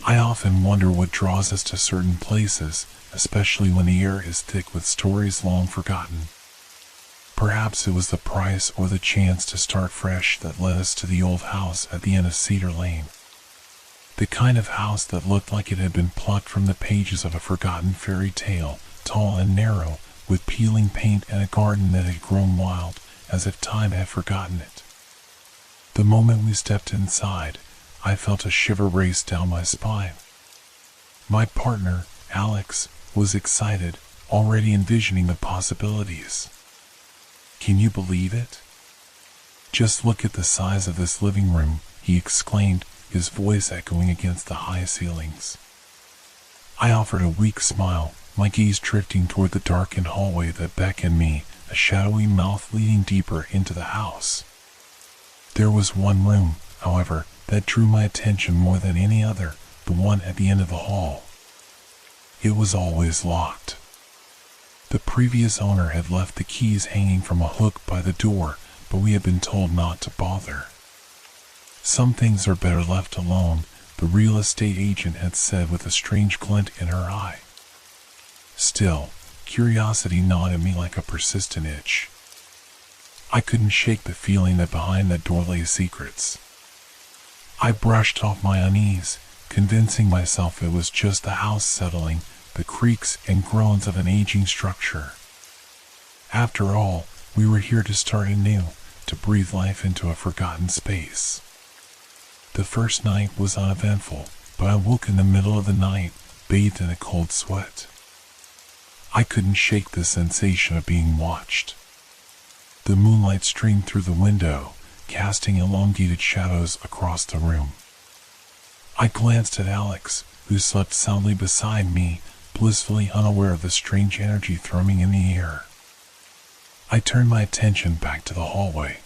I often wonder what draws us to certain places, especially when the air is thick with stories long forgotten. Perhaps it was the price or the chance to start fresh that led us to the old house at the end of Cedar Lane. The kind of house that looked like it had been plucked from the pages of a forgotten fairy tale, tall and narrow, with peeling paint and a garden that had grown wild, as if time had forgotten it. The moment we stepped inside, I felt a shiver race down my spine. My partner, Alex, was excited, already envisioning the possibilities. "Can you believe it? Just look at the size of this living room," he exclaimed, his voice echoing against the high ceilings. I offered a weak smile, my gaze drifting toward the darkened hallway that beckoned me, a shadowy mouth leading deeper into the house. There was one room, however, that drew my attention more than any other, the one at the end of the hall. It was always locked. The previous owner had left the keys hanging from a hook by the door, but we had been told not to bother. "Some things are better left alone," the real estate agent had said with a strange glint in her eye. Still, curiosity gnawed at me like a persistent itch. I couldn't shake the feeling that behind that door lay secrets. I brushed off my unease, convincing myself it was just the house settling, the creaks and groans of an aging structure. After all, we were here to start anew, to breathe life into a forgotten space. The first night was uneventful, but I woke in the middle of the night, bathed in a cold sweat. I couldn't shake the sensation of being watched. The moonlight streamed through the window, casting elongated shadows across the room. I glanced at Alex, who slept soundly beside me, blissfully unaware of the strange energy thrumming in the air. I turned my attention back to the hallway.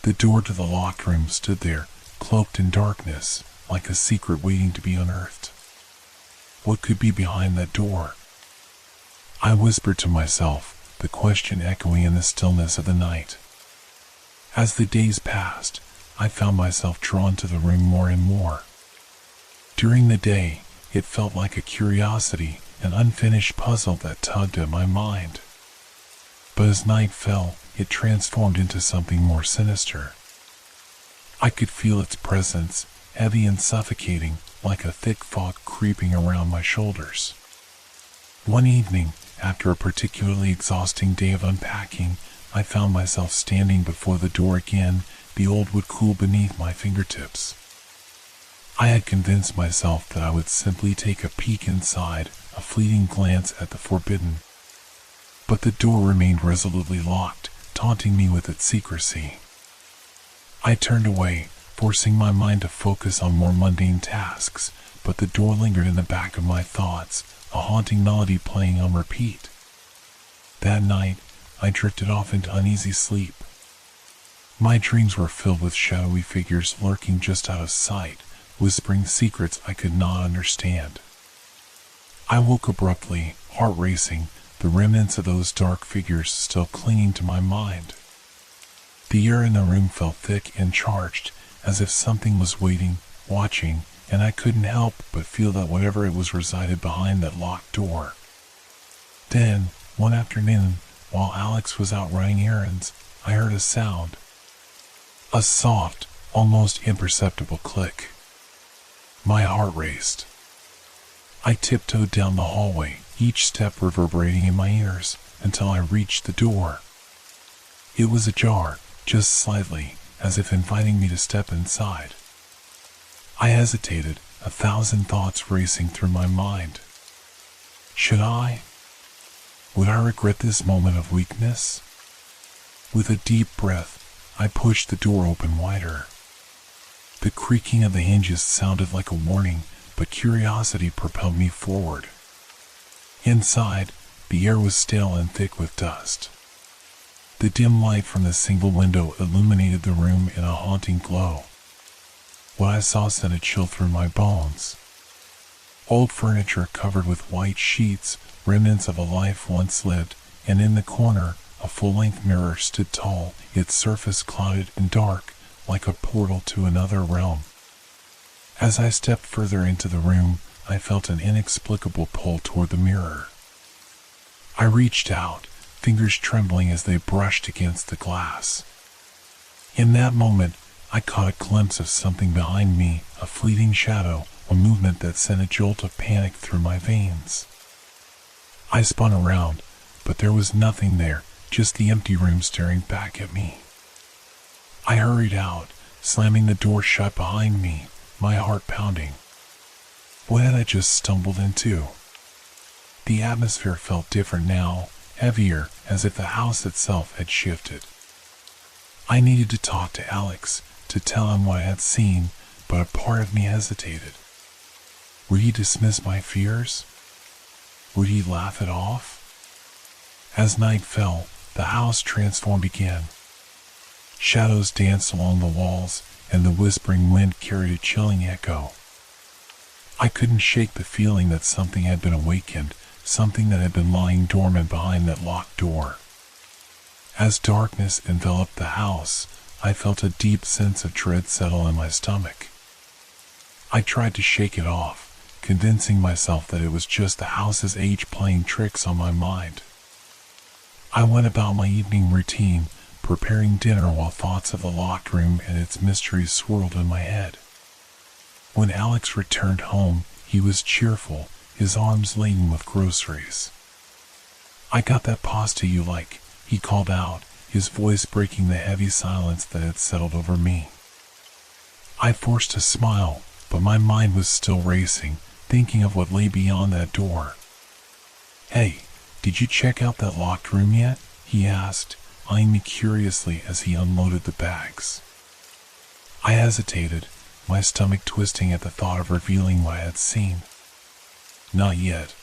The door to the locked room stood there, cloaked in darkness, like a secret waiting to be unearthed. What could be behind that door? I whispered to myself, the question echoing in the stillness of the night. As the days passed, I found myself drawn to the room more and more. During the day, it felt like a curiosity, an unfinished puzzle that tugged at my mind. But as night fell, it transformed into something more sinister. I could feel its presence, heavy and suffocating, like a thick fog creeping around my shoulders. One evening, after a particularly exhausting day of unpacking, I found myself standing before the door again, the old wood cool beneath my fingertips. I had convinced myself that I would simply take a peek inside, a fleeting glance at the forbidden. But the door remained resolutely locked, taunting me with its secrecy. I turned away, forcing my mind to focus on more mundane tasks, but the door lingered in the back of my thoughts, a haunting melody playing on repeat. That night, I drifted off into uneasy sleep. My dreams were filled with shadowy figures lurking just out of sight, whispering secrets I could not understand. I woke abruptly, heart racing, the remnants of those dark figures still clinging to my mind. The air in the room felt thick and charged, as if something was waiting, watching, and I couldn't help but feel that whatever it was resided behind that locked door. Then, one afternoon, while Alex was out running errands, I heard a sound. A soft, almost imperceptible click. My heart raced. I tiptoed down the hallway, each step reverberating in my ears, until I reached the door. It was ajar, just slightly, as if inviting me to step inside. I hesitated, 1,000 thoughts racing through my mind. Should I? Would I regret this moment of weakness? With a deep breath, I pushed the door open wider. The creaking of the hinges sounded like a warning, but curiosity propelled me forward. Inside, the air was stale and thick with dust. The dim light from the single window illuminated the room in a haunting glow. What I saw sent a chill through my bones. Old furniture covered with white sheets, remnants of a life once lived, and in the corner, a full-length mirror stood tall, its surface clouded and dark, like a portal to another realm. As I stepped further into the room, I felt an inexplicable pull toward the mirror. I reached out, fingers trembling as they brushed against the glass. In that moment, I caught a glimpse of something behind me, a fleeting shadow, a movement that sent a jolt of panic through my veins. I spun around, but there was nothing there, just the empty room staring back at me. I hurried out, slamming the door shut behind me, my heart pounding. What had I just stumbled into? The atmosphere felt different now, heavier, as if the house itself had shifted. I needed to talk to Alex, to tell him what I had seen, but a part of me hesitated. Would he dismiss my fears? Would he laugh it off? As night fell, the house transform began. Shadows danced along the walls, and the whispering wind carried a chilling echo. I couldn't shake the feeling that something had been awakened, something that had been lying dormant behind that locked door. As darkness enveloped the house, I felt a deep sense of dread settle in my stomach. I tried to shake it off, convincing myself that it was just the house's age playing tricks on my mind. I went about my evening routine, preparing dinner while thoughts of the locked room and its mysteries swirled in my head. When Alex returned home, he was cheerful, his arms laden with groceries. "I got that pasta you like," he called out, his voice breaking the heavy silence that had settled over me. I forced a smile, but my mind was still racing, thinking of what lay beyond that door. "Hey, did you check out that locked room yet?" he asked, eyeing me curiously as he unloaded the bags. I hesitated, my stomach twisting at the thought of revealing what I had seen. "Not yet."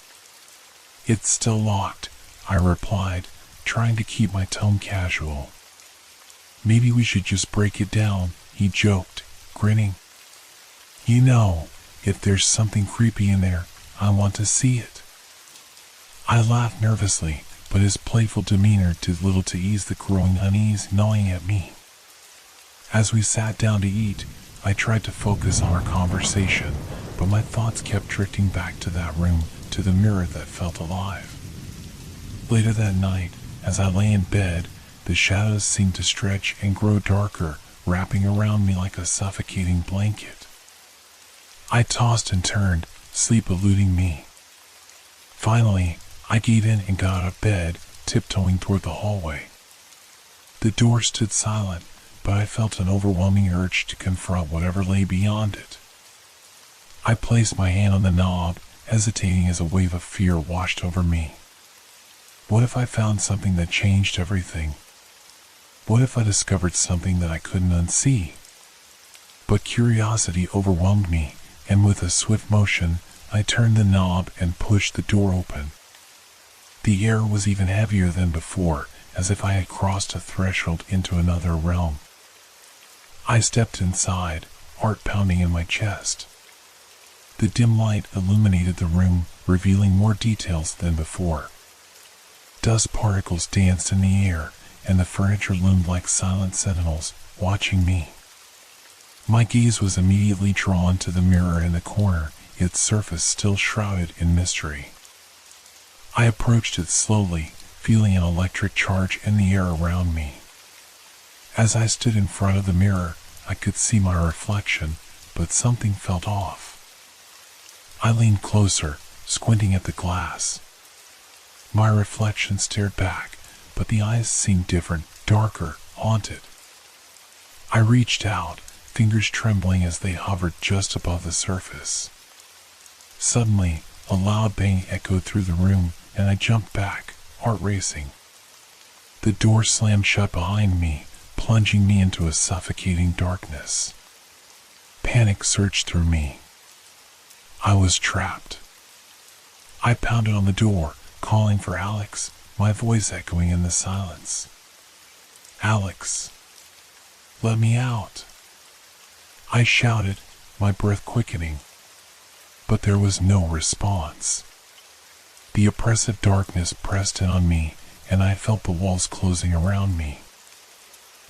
"It's still locked," I replied, trying to keep my tone casual. "Maybe we should just break it down," he joked, grinning. "You know, if there's something creepy in there, I want to see it." I laughed nervously, but his playful demeanor did little to ease the growing unease gnawing at me. As we sat down to eat, I tried to focus on our conversation, but my thoughts kept drifting back to that room, to the mirror that felt alive. Later that night, as I lay in bed, the shadows seemed to stretch and grow darker, wrapping around me like a suffocating blanket. I tossed and turned, sleep eluding me. Finally, I gave in and got out of bed, tiptoeing toward the hallway. The door stood silent, but I felt an overwhelming urge to confront whatever lay beyond it. I placed my hand on the knob, hesitating as a wave of fear washed over me. What if I found something that changed everything? What if I discovered something that I couldn't unsee? But curiosity overwhelmed me, and with a swift motion, I turned the knob and pushed the door open. The air was even heavier than before, as if I had crossed a threshold into another realm. I stepped inside, heart pounding in my chest. The dim light illuminated the room, revealing more details than before. Dust particles danced in the air, and the furniture loomed like silent sentinels, watching me. My gaze was immediately drawn to the mirror in the corner, its surface still shrouded in mystery. I approached it slowly, feeling an electric charge in the air around me. As I stood in front of the mirror, I could see my reflection, but something felt off. I leaned closer, squinting at the glass. My reflection stared back, but the eyes seemed different, darker, haunted. I reached out, fingers trembling as they hovered just above the surface. Suddenly, a loud bang echoed through the room, and I jumped back, heart racing. The door slammed shut behind me, plunging me into a suffocating darkness. Panic surged through me. I was trapped. I pounded on the door, calling for Alex, my voice echoing in the silence. "Alex, let me out," I shouted, my breath quickening. But there was no response. The oppressive darkness pressed in on me, and I felt the walls closing around me.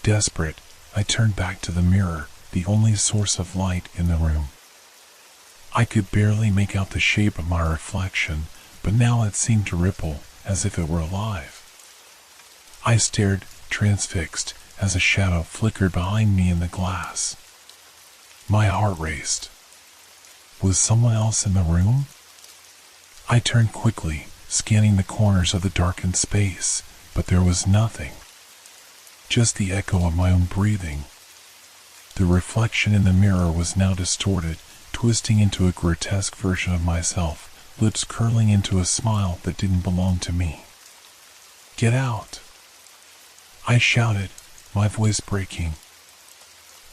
Desperate, I turned back to the mirror, the only source of light in the room. I could barely make out the shape of my reflection, but now it seemed to ripple, as if it were alive. I stared, transfixed, as a shadow flickered behind me in the glass. My heart raced. Was someone else in the room? I turned quickly, scanning the corners of the darkened space, but there was nothing. Just the echo of my own breathing. The reflection in the mirror was now distorted, twisting into a grotesque version of myself, lips curling into a smile that didn't belong to me. "Get out!" I shouted, my voice breaking.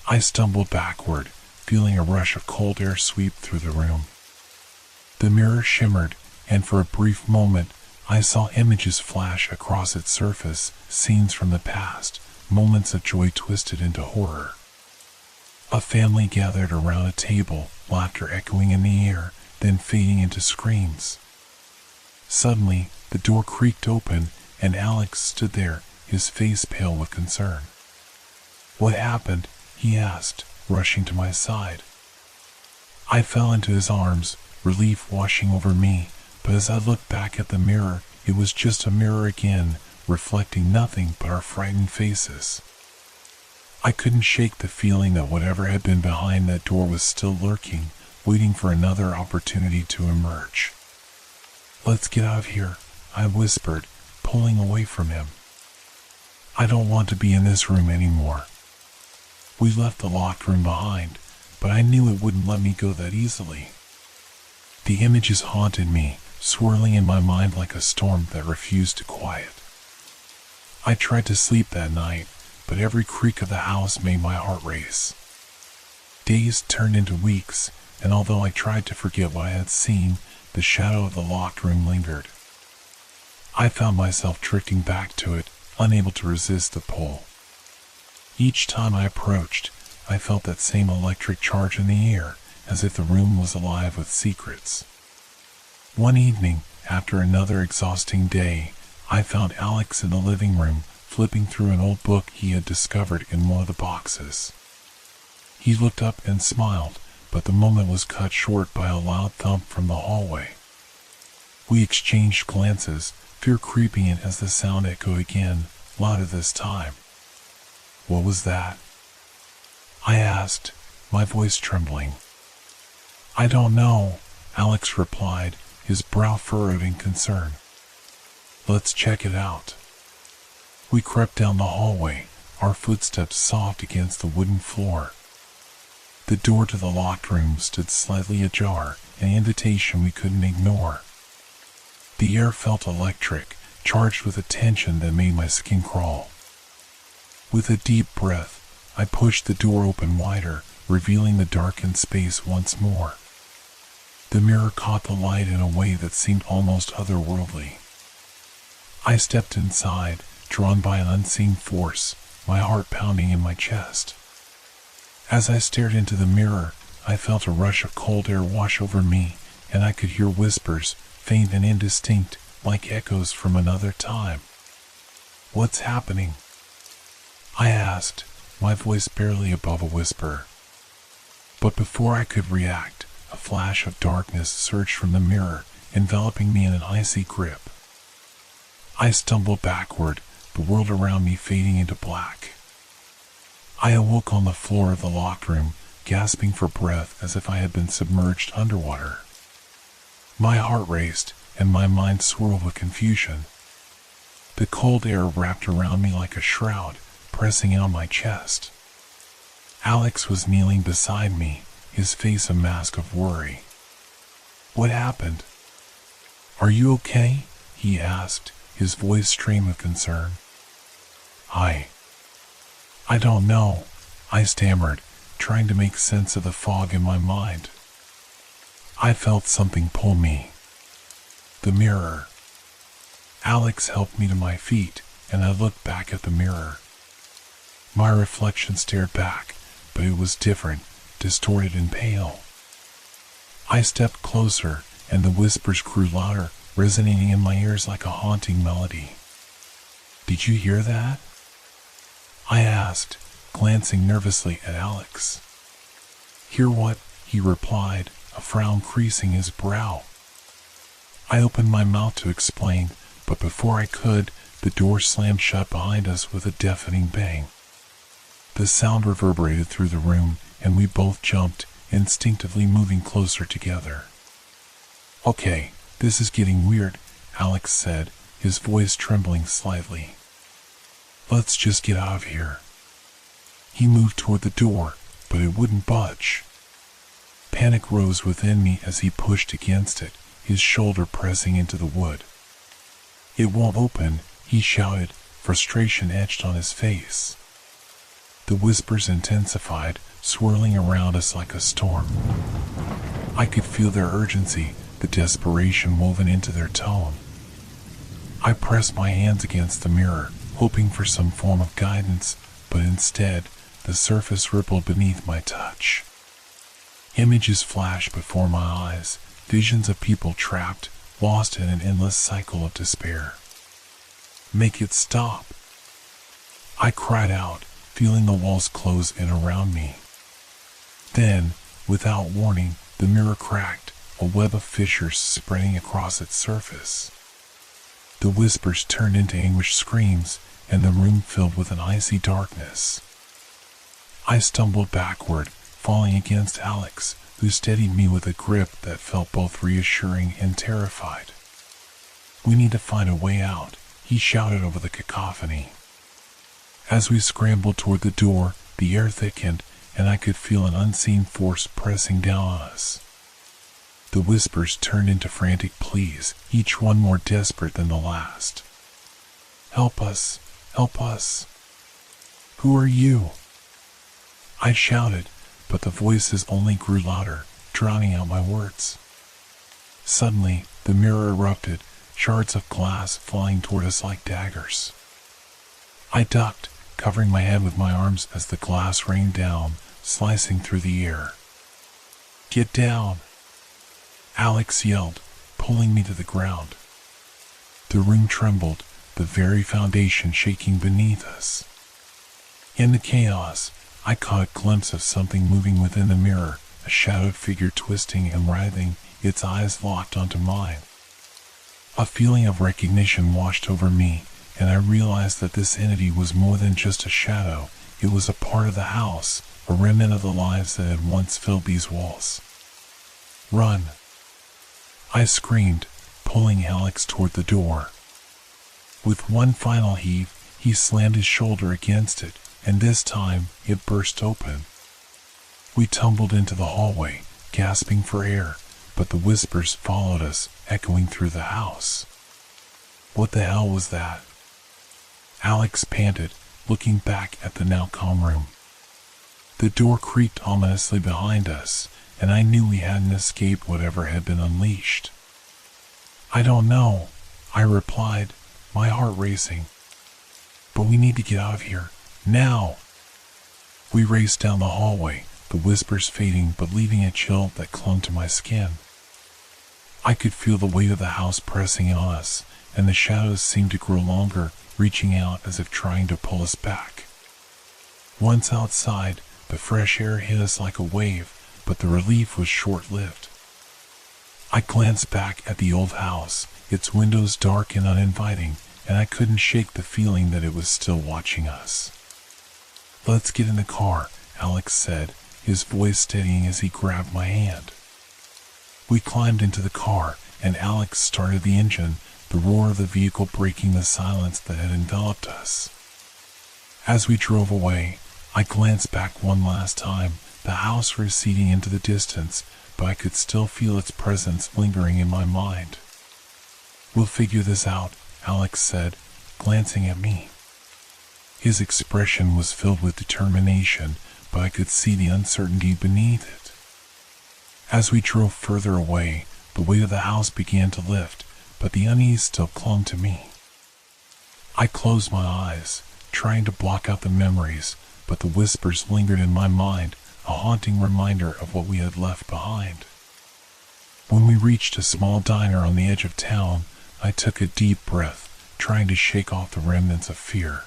I stumbled backward, feeling a rush of cold air sweep through the room. The mirror shimmered, and for a brief moment, I saw images flash across its surface, scenes from the past, moments of joy twisted into horror. A family gathered around a table, laughter echoing in the air, then fading into screams. Suddenly, the door creaked open, and Alex stood there, his face pale with concern. "What happened?" he asked, rushing to my side. I fell into his arms, relief washing over me, but as I looked back at the mirror, it was just a mirror again, reflecting nothing but our frightened faces. I couldn't shake the feeling that whatever had been behind that door was still lurking, waiting for another opportunity to emerge. "Let's get out of here," I whispered, pulling away from him. "I don't want to be in this room anymore." We left the locked room behind, but I knew it wouldn't let me go that easily. The images haunted me, swirling in my mind like a storm that refused to quiet. I tried to sleep that night, but every creak of the house made my heart race. Days turned into weeks, and although I tried to forget what I had seen, the shadow of the locked room lingered. I found myself drifting back to it, unable to resist the pull. Each time I approached, I felt that same electric charge in the air, as if the room was alive with secrets. One evening, after another exhausting day, I found Alex in the living room, flipping through an old book he had discovered in one of the boxes. He looked up and smiled, but the moment was cut short by a loud thump from the hallway. We exchanged glances, fear creeping in as the sound echoed again, louder this time. "What was that?" I asked, my voice trembling. "I don't know," Alex replied, his brow furrowed in concern. "Let's check it out." We crept down the hallway, our footsteps soft against the wooden floor. The door to the locked room stood slightly ajar, an invitation we couldn't ignore. The air felt electric, charged with a tension that made my skin crawl. With a deep breath, I pushed the door open wider, revealing the darkened space once more. The mirror caught the light in a way that seemed almost otherworldly. I stepped inside, drawn by an unseen force, my heart pounding in my chest. As I stared into the mirror, I felt a rush of cold air wash over me, and I could hear whispers, faint and indistinct, like echoes from another time. "What's happening?" I asked, my voice barely above a whisper. But before I could react, a flash of darkness surged from the mirror, enveloping me in an icy grip. I stumbled backward, the world around me fading into black. I awoke on the floor of the locked room, gasping for breath as if I had been submerged underwater. My heart raced, and my mind swirled with confusion. The cold air wrapped around me like a shroud, pressing on my chest. Alex was kneeling beside me, his face a mask of worry. "What happened?" "Are you okay?" he asked, his voice strained with concern. I don't know," I stammered, trying to make sense of the fog in my mind. I felt something pull me. The mirror. Alex helped me to my feet, and I looked back at the mirror. My reflection stared back, but it was different, distorted and pale. I stepped closer, and the whispers grew louder, resonating in my ears like a haunting melody. "Did you hear that?" I asked, glancing nervously at Alex. "Hear what?" he replied, a frown creasing his brow. I opened my mouth to explain, but before I could, the door slammed shut behind us with a deafening bang. The sound reverberated through the room, and we both jumped, instinctively moving closer together. "Okay, this is getting weird," Alex said, his voice trembling slightly. "Let's just get out of here." He moved toward the door, but it wouldn't budge. Panic rose within me as he pushed against it, his shoulder pressing into the wood. "It won't open," he shouted, frustration etched on his face. The whispers intensified, swirling around us like a storm. I could feel their urgency, the desperation woven into their tone. I pressed my hands against the mirror, hoping for some form of guidance, but instead, the surface rippled beneath my touch. Images flashed before my eyes, visions of people trapped, lost in an endless cycle of despair. "Make it stop!" I cried out, feeling the walls close in around me. Then, without warning, the mirror cracked, a web of fissures spreading across its surface. The whispers turned into anguished screams, and the room filled with an icy darkness. I stumbled backward, falling against Alex, who steadied me with a grip that felt both reassuring and terrified. "We need to find a way out," he shouted over the cacophony. As we scrambled toward the door, the air thickened, and I could feel an unseen force pressing down on us. The whispers turned into frantic pleas, each one more desperate than the last. "Help us! Help us! Who are you?" I shouted, but the voices only grew louder, drowning out my words. Suddenly, the mirror erupted, shards of glass flying toward us like daggers. I ducked, covering my head with my arms as the glass rained down, slicing through the air. "Get down!" Alex yelled, pulling me to the ground. The room trembled, the very foundation shaking beneath us. In the chaos, I caught a glimpse of something moving within the mirror, a shadowed figure twisting and writhing, its eyes locked onto mine. A feeling of recognition washed over me, and I realized that this entity was more than just a shadow. It was a part of the house, a remnant of the lives that had once filled these walls. "Run!" I screamed, pulling Alex toward the door. With one final heave, he slammed his shoulder against it, and this time it burst open. We tumbled into the hallway, gasping for air, but the whispers followed us, echoing through the house. "What the hell was that?" Alex panted, looking back at the now calm room. The door creaked ominously behind us, and I knew we hadn't escaped whatever had been unleashed. "I don't know," I replied, my heart racing. "But we need to get out of here, now!" We raced down the hallway, the whispers fading but leaving a chill that clung to my skin. I could feel the weight of the house pressing on us, and the shadows seemed to grow longer, reaching out as if trying to pull us back. Once outside, the fresh air hit us like a wave, but the relief was short-lived. I glanced back at the old house, its windows dark and uninviting, and I couldn't shake the feeling that it was still watching us. "Let's get in the car," Alex said, his voice steadying as he grabbed my hand. We climbed into the car, and Alex started the engine, the roar of the vehicle breaking the silence that had enveloped us. As we drove away, I glanced back one last time, the house receding into the distance, but I could still feel its presence lingering in my mind. "We'll figure this out," Alex said, glancing at me. His expression was filled with determination, but I could see the uncertainty beneath it. As we drove further away, the weight of the house began to lift, but the unease still clung to me. I closed my eyes, trying to block out the memories, but the whispers lingered in my mind, a haunting reminder of what we had left behind. When we reached a small diner on the edge of town, I took a deep breath, trying to shake off the remnants of fear.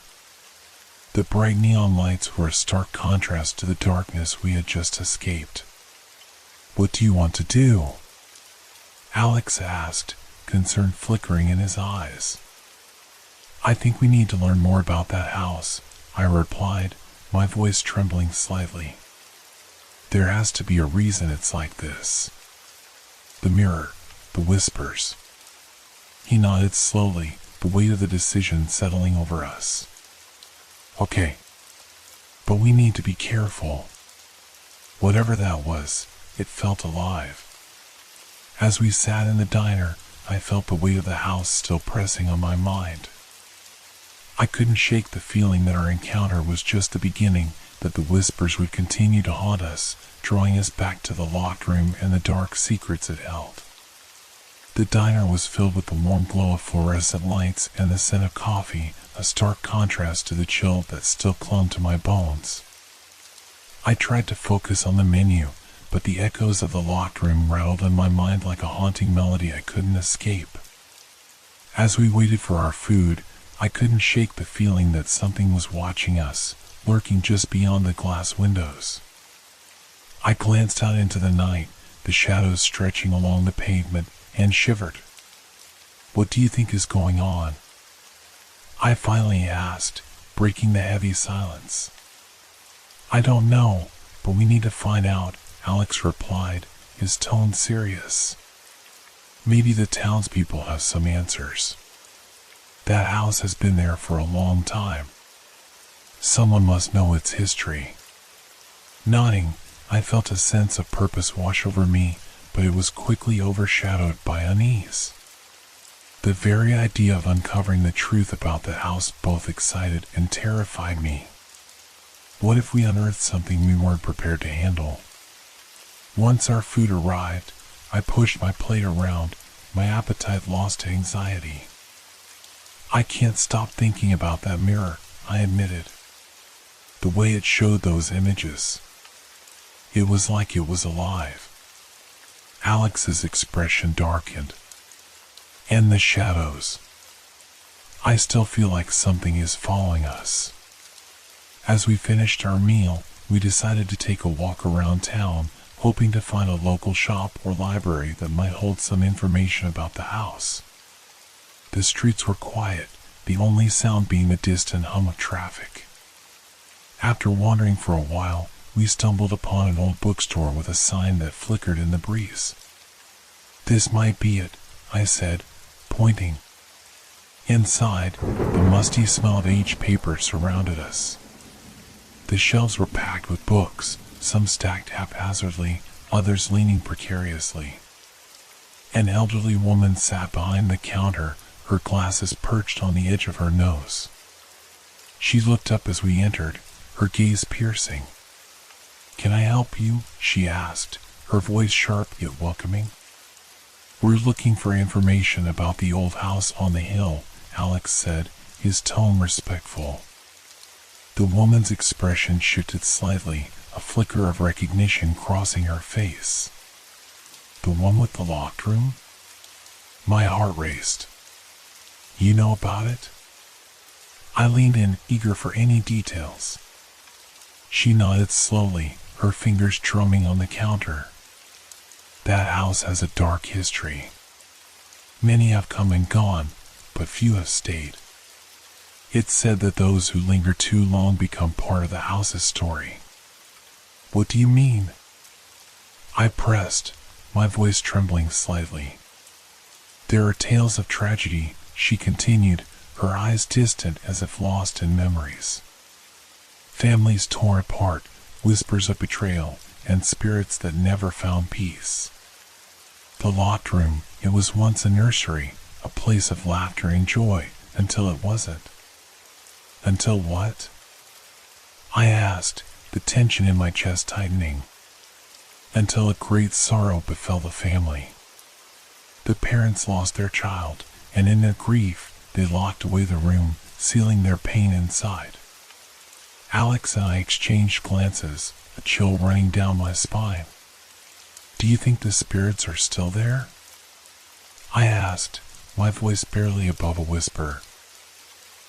The bright neon lights were a stark contrast to the darkness we had just escaped. "What do you want to do?" Alex asked, concern flickering in his eyes. "I think we need to learn more about that house," I replied, my voice trembling slightly. "There has to be a reason it's like this." The mirror, the whispers. He nodded slowly, the weight of the decision settling over us. "Okay. But we need to be careful." Whatever that was, it felt alive. As we sat in the diner, I felt the weight of the house still pressing on my mind. I couldn't shake the feeling that our encounter was just the beginning, that the whispers would continue to haunt us, drawing us back to the locked room and the dark secrets it held. The diner was filled with the warm glow of fluorescent lights and the scent of coffee, a stark contrast to the chill that still clung to my bones. I tried to focus on the menu, but the echoes of the locked room rattled in my mind like a haunting melody I couldn't escape. As we waited for our food, I couldn't shake the feeling that something was watching us, lurking just beyond the glass windows. I glanced out into the night, the shadows stretching along the pavement, and shivered. "What do you think is going on?" I finally asked, breaking the heavy silence. "I don't know, but we need to find out," Alex replied, his tone serious. "Maybe the townspeople have some answers. That house has been there for a long time. Someone must know its history." Nodding, I felt a sense of purpose wash over me, but it was quickly overshadowed by unease. The very idea of uncovering the truth about the house both excited and terrified me. What if we unearthed something we weren't prepared to handle? Once our food arrived, I pushed my plate around, my appetite lost to anxiety. "I can't stop thinking about that mirror," I admitted. The way it showed those images. It was like it was alive. Alex's expression darkened. "And the shadows. I still feel like something is following us." As we finished our meal, we decided to take a walk around town, hoping to find a local shop or library that might hold some information about the house. The streets were quiet, the only sound being the distant hum of traffic. After wandering for a while, we stumbled upon an old bookstore with a sign that flickered in the breeze. "This might be it," I said, pointing. Inside, the musty smell of aged paper surrounded us. The shelves were packed with books, some stacked haphazardly, others leaning precariously. An elderly woman sat behind the counter, her glasses perched on the edge of her nose. She looked up as we entered, her gaze piercing. "Can I help you?" she asked, her voice sharp yet welcoming. "We're looking for information about the old house on the hill," Alex said, his tone respectful. The woman's expression shifted slightly, a flicker of recognition crossing her face. "The one with the locked room?" My heart raced. "You know about it?" I leaned in, eager for any details. She nodded slowly, her fingers drumming on the counter. "That house has a dark history. Many have come and gone, but few have stayed. It's said that those who linger too long become part of the house's story." "What do you mean?" I pressed, my voice trembling slightly. "There are tales of tragedy," she continued, her eyes distant as if lost in memories. "Families torn apart, whispers of betrayal, and spirits that never found peace. The locked room, it was once a nursery, a place of laughter and joy, until it wasn't." "Until what?" I asked, the tension in my chest tightening. "Until a great sorrow befell the family. The parents lost their child, and in their grief, they locked away the room, sealing their pain inside." Alex and I exchanged glances, a chill running down my spine. "Do you think the spirits are still there?" I asked, my voice barely above a whisper.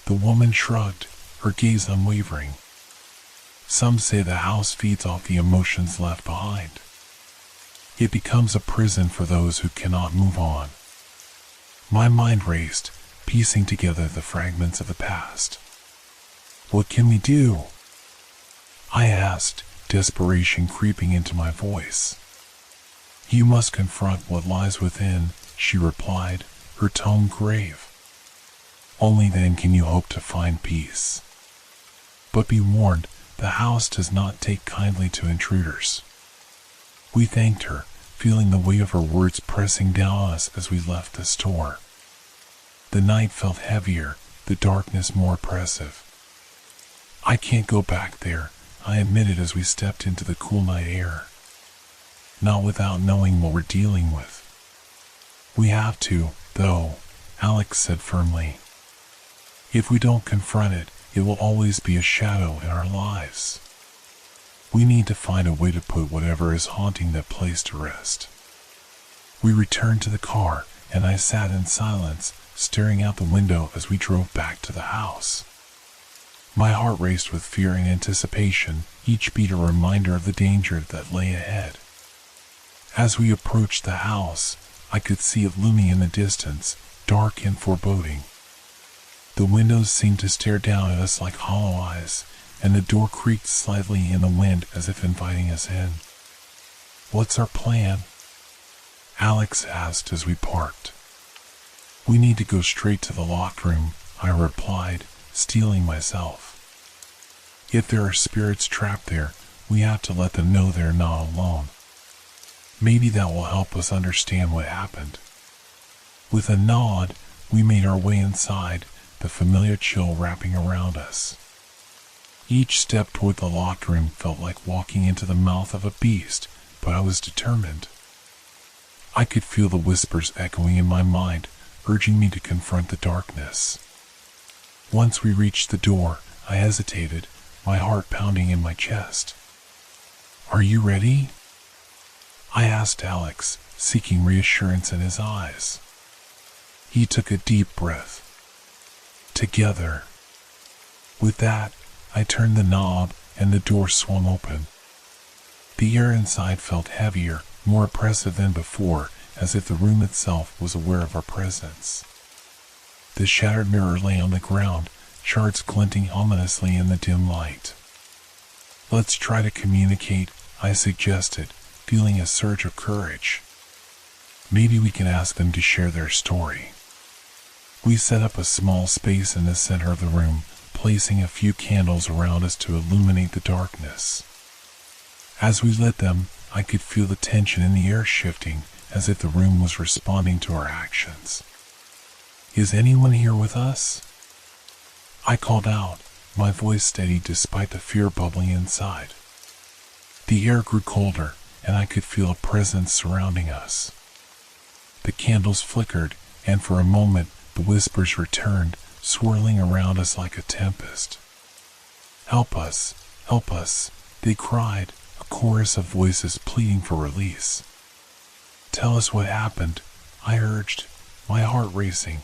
The woman shrugged, her gaze unwavering. "Some say the house feeds off the emotions left behind. It becomes a prison for those who cannot move on." My mind raced, piecing together the fragments of the past. "What can we do?" I asked, desperation creeping into my voice. "You must confront what lies within," she replied, her tone grave. "Only then can you hope to find peace. But be warned, the house does not take kindly to intruders." We thanked her, feeling the weight of her words pressing down on us as we left the store. The night felt heavier, the darkness more oppressive. I can't go back there, I admitted as we stepped into the cool night air. Not without knowing what we're dealing with. We have to, though, Alex said firmly. If we don't confront it, it will always be a shadow in our lives. We need to find a way to put whatever is haunting that place to rest. We returned to the car, and I sat in silence, staring out the window as we drove back to the house. My heart raced with fear and anticipation, each beat a reminder of the danger that lay ahead. As we approached the house, I could see it looming in the distance, dark and foreboding. The windows seemed to stare down at us like hollow eyes, and the door creaked slightly in the wind as if inviting us in. "What's our plan?" Alex asked as we parked. "We need to go straight to the locked room," I replied, steeling myself. "If there are spirits trapped there, we have to let them know they're not alone. Maybe that will help us understand what happened." With a nod, we made our way inside, the familiar chill wrapping around us. Each step toward the locked room felt like walking into the mouth of a beast, but I was determined. I could feel the whispers echoing in my mind, urging me to confront the darkness. Once we reached the door, I hesitated, my heart pounding in my chest. "Are you ready?" I asked Alex, seeking reassurance in his eyes. He took a deep breath. "Together." With that, I turned the knob and the door swung open. The air inside felt heavier, more oppressive than before, as if the room itself was aware of our presence. The shattered mirror lay on the ground, shards glinting ominously in the dim light. "Let's try to communicate," I suggested, feeling a surge of courage. "Maybe we can ask them to share their story." We set up a small space in the center of the room, placing a few candles around us to illuminate the darkness. As we lit them, I could feel the tension in the air shifting, as if the room was responding to our actions. "Is anyone here with us?" I called out, my voice steady despite the fear bubbling inside. The air grew colder, and I could feel a presence surrounding us. The candles flickered, and for a moment the whispers returned, swirling around us like a tempest. "Help us, help us," they cried, a chorus of voices pleading for release. "Tell us what happened," I urged, my heart racing.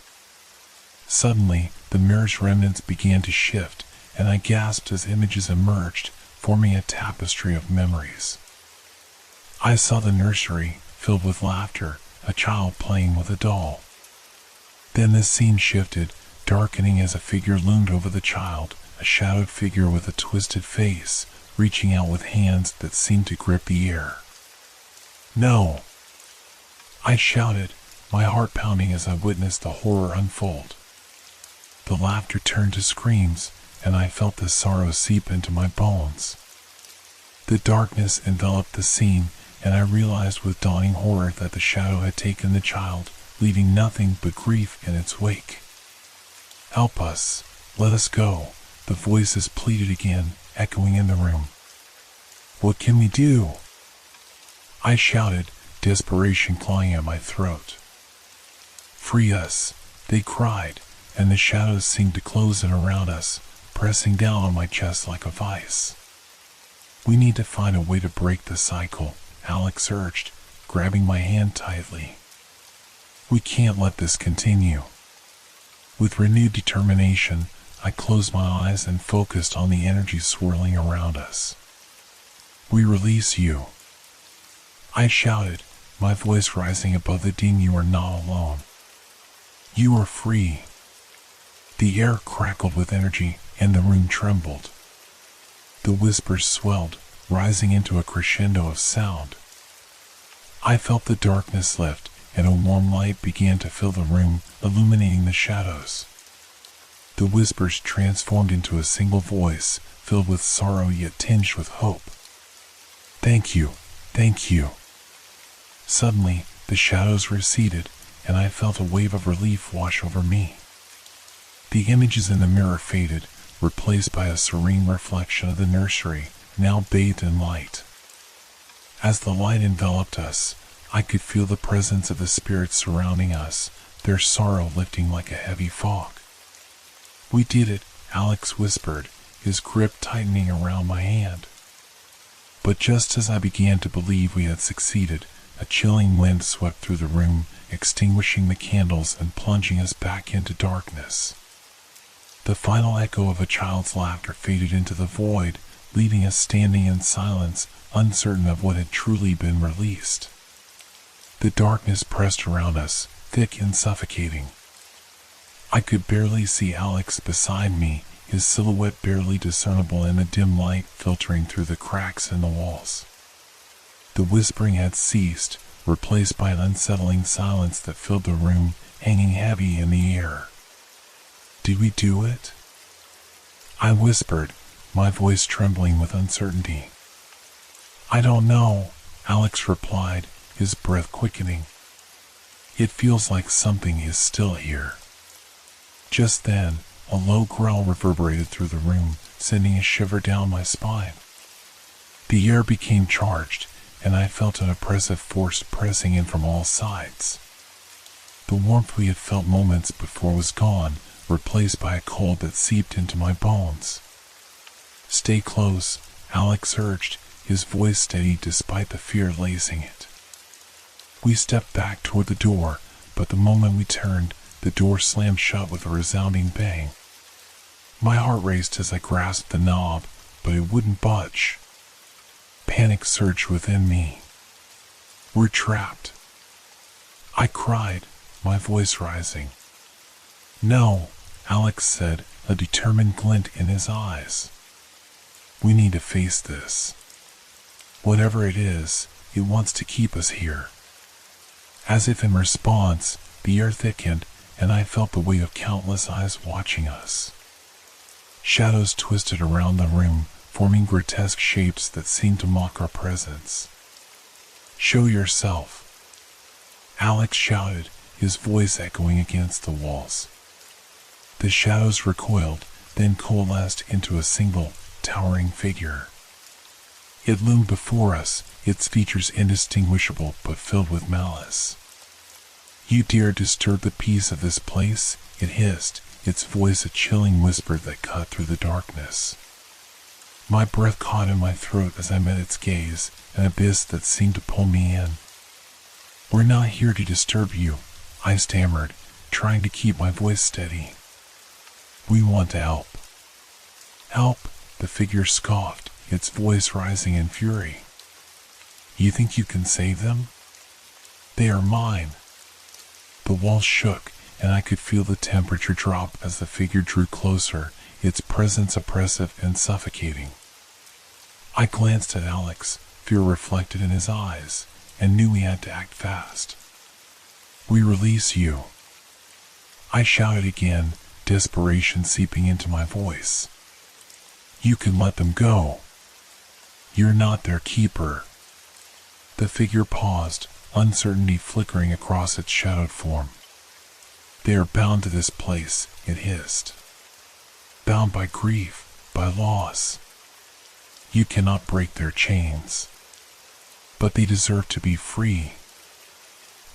Suddenly, the mirror's remnants began to shift, and I gasped as images emerged, forming a tapestry of memories. I saw the nursery, filled with laughter, a child playing with a doll. Then the scene shifted, darkening as a figure loomed over the child, a shadowed figure with a twisted face, reaching out with hands that seemed to grip the air. "No!" I shouted, my heart pounding as I witnessed the horror unfold. The laughter turned to screams, and I felt the sorrow seep into my bones. The darkness enveloped the scene, and I realized with dawning horror that the shadow had taken the child, leaving nothing but grief in its wake. "Help us, let us go," the voices pleaded again, echoing in the room. "What can we do?" I shouted, desperation clawing at my throat. "Free us," they cried, and the shadows seemed to close in around us, pressing down on my chest like a vice. "We need to find a way to break the cycle," Alex urged, grabbing my hand tightly. "We can't let this continue." With renewed determination, I closed my eyes and focused on the energy swirling around us. "We release you," I shouted, my voice rising above the din. "You are not alone. You are free." The air crackled with energy, and the room trembled. The whispers swelled, rising into a crescendo of sound. I felt the darkness lift, and a warm light began to fill the room, illuminating the shadows. The whispers transformed into a single voice, filled with sorrow yet tinged with hope. Thank you," Suddenly, the shadows receded, and I felt a wave of relief wash over me. The images in the mirror faded, replaced by a serene reflection of the nursery, now bathed in light. As the light enveloped us, I could feel the presence of the spirits surrounding us, their sorrow lifting like a heavy fog. "We did it," Alex whispered, his grip tightening around my hand. But just as I began to believe we had succeeded, a chilling wind swept through the room, extinguishing the candles and plunging us back into darkness. The final echo of a child's laughter faded into the void, leaving us standing in silence, uncertain of what had truly been released. The darkness pressed around us, thick and suffocating. I could barely see Alex beside me, his silhouette barely discernible in the dim light filtering through the cracks in the walls. The whispering had ceased, replaced by an unsettling silence that filled the room, hanging heavy in the air. "Did we do it?" I whispered, my voice trembling with uncertainty. "I don't know," Alex replied, his breath quickening. "It feels like something is still here." Just then, a low growl reverberated through the room, sending a shiver down my spine. The air became charged, and I felt an oppressive force pressing in from all sides. The warmth we had felt moments before was gone, replaced by a cold that seeped into my bones. "Stay close," Alex urged, his voice steady despite the fear lacing it. We stepped back toward the door, but the moment we turned, the door slammed shut with a resounding bang. My heart raced as I grasped the knob, but it wouldn't budge. Panic surged within me. "We're trapped," I cried, my voice rising. "No," Alex said, a determined glint in his eyes. "We need to face this. Whatever it is, it wants to keep us here." As if in response, the air thickened, and I felt the weight of countless eyes watching us. Shadows twisted around the room, forming grotesque shapes that seemed to mock our presence. "Show yourself," Alex shouted, his voice echoing against the walls. The shadows recoiled, then coalesced into a single, towering figure. It loomed before us, its features indistinguishable but filled with malice. "You dare disturb the peace of this place?" it hissed, its voice a chilling whisper that cut through the darkness. My breath caught in my throat as I met its gaze, an abyss that seemed to pull me in. "We're not here to disturb you," I stammered, trying to keep my voice steady. "We want to help." "Help?" the figure scoffed, its voice rising in fury. "You think you can save them? They are mine." The walls shook, and I could feel the temperature drop as the figure drew closer, its presence oppressive and suffocating. I glanced at Alex, fear reflected in his eyes, and knew we had to act fast. "We release you," I shouted again, desperation seeping into my voice. "You can let them go. You're not their keeper." The figure paused, uncertainty flickering across its shadowed form. "They are bound to this place," it hissed. "Bound by grief, by loss. You cannot break their chains. But they deserve to be free,"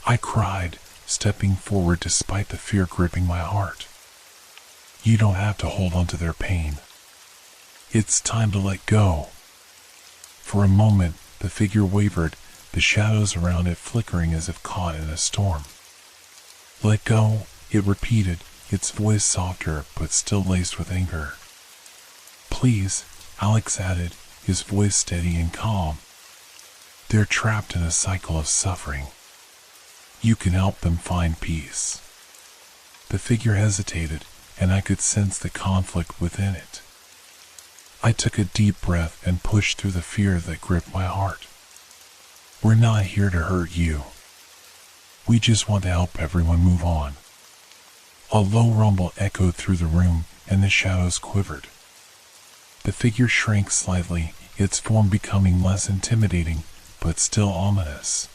I cried, stepping forward despite the fear gripping my heart. "You don't have to hold on to their pain. It's time to let go." For a moment, the figure wavered, the shadows around it flickering as if caught in a storm. "Let go," it repeated, its voice softer but still laced with anger. "Please," Alex added, his voice steady and calm. "They're trapped in a cycle of suffering. You can help them find peace." The figure hesitated, and I could sense the conflict within it. I took a deep breath and pushed through the fear that gripped my heart. "We're not here to hurt you. We just want to help everyone move on." A low rumble echoed through the room, and the shadows quivered. The figure shrank slightly, its form becoming less intimidating, but still ominous.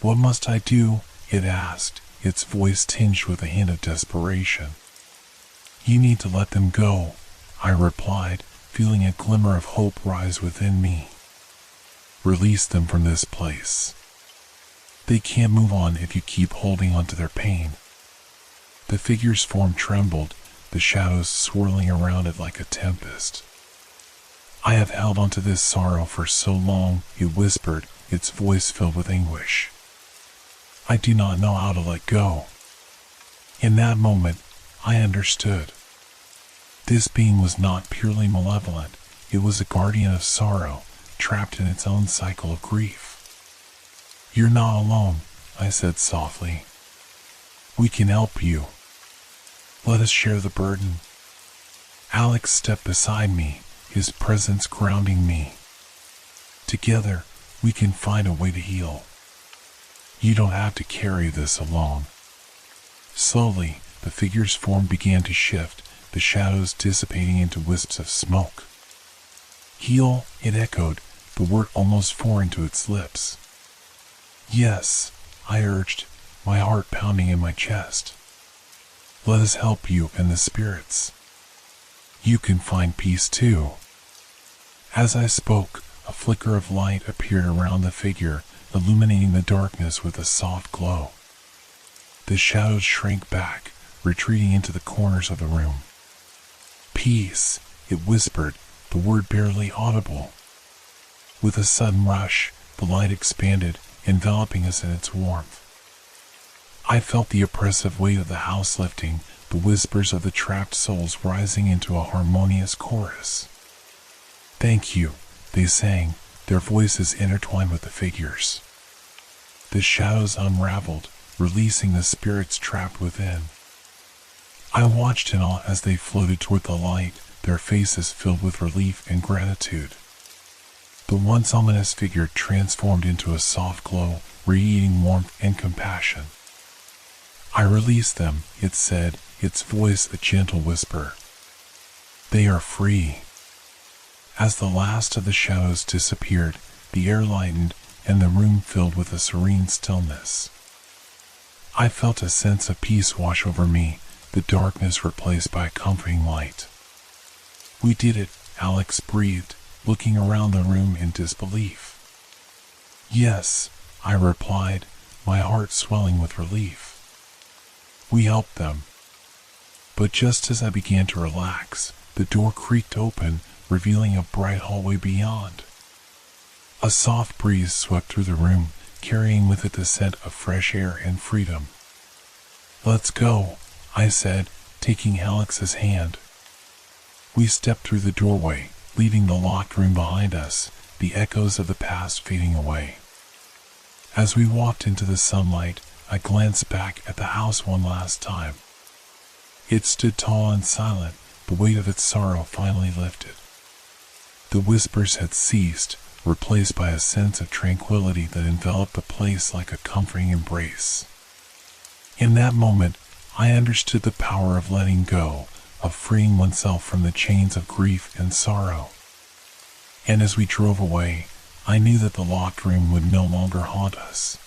"What must I do?" it asked, its voice tinged with a hint of desperation. "You need to let them go," I replied, feeling a glimmer of hope rise within me. "Release them from this place. They can't move on if you keep holding on to their pain." The figure's form trembled, the shadows swirling around it like a tempest. "I have held onto this sorrow for so long," it whispered, its voice filled with anguish. "I do not know how to let go." In that moment, I understood. This being was not purely malevolent, it was a guardian of sorrow, trapped in its own cycle of grief. "You're not alone," I said softly. "We can help you. Let us share the burden." Alex stepped beside me, his presence grounding me. "Together, we can find a way to heal. You don't have to carry this alone." Slowly, the figure's form began to shift, the shadows dissipating into wisps of smoke. "Heal," it echoed, the word almost foreign to its lips. "Yes," I urged, my heart pounding in my chest. "Let us help you and the spirits. You can find peace too." As I spoke, a flicker of light appeared around the figure, illuminating the darkness with a soft glow. The shadows shrank back, retreating into the corners of the room. "Peace," it whispered, the word barely audible. With a sudden rush, the light expanded, enveloping us in its warmth. I felt the oppressive weight of the house lifting, the whispers of the trapped souls rising into a harmonious chorus. "Thank you," they sang, their voices intertwined with the figures. The shadows unraveled, releasing the spirits trapped within. I watched in awe as they floated toward the light, their faces filled with relief and gratitude. The once ominous figure transformed into a soft glow, radiating warmth and compassion. "I release them," it said, its voice a gentle whisper. "They are free." As the last of the shadows disappeared, the air lightened and the room filled with a serene stillness. I felt a sense of peace wash over me, the darkness replaced by a comforting light. "We did it," Alex breathed, looking around the room in disbelief. "Yes," I replied, my heart swelling with relief. "We helped them." But just as I began to relax, the door creaked open, revealing a bright hallway beyond. A soft breeze swept through the room, carrying with it the scent of fresh air and freedom. "Let's go," I said, taking Alex's hand. We stepped through the doorway, leaving the locked room behind us, the echoes of the past fading away. As we walked into the sunlight, I glanced back at the house one last time. It stood tall and silent, the weight of its sorrow finally lifted. The whispers had ceased, replaced by a sense of tranquility that enveloped the place like a comforting embrace. In that moment, I understood the power of letting go, of freeing oneself from the chains of grief and sorrow. And as we drove away, I knew that the locked room would no longer haunt us.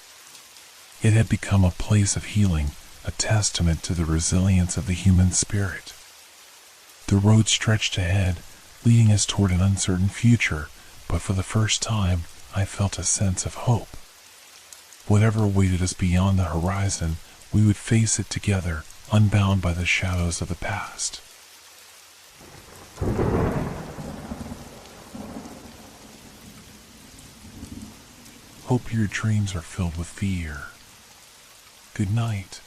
It had become a place of healing, a testament to the resilience of the human spirit. The road stretched ahead, leading us toward an uncertain future, but for the first time, I felt a sense of hope. Whatever awaited us beyond the horizon, we would face it together, unbound by the shadows of the past. Hope your dreams are filled with fear. Good night.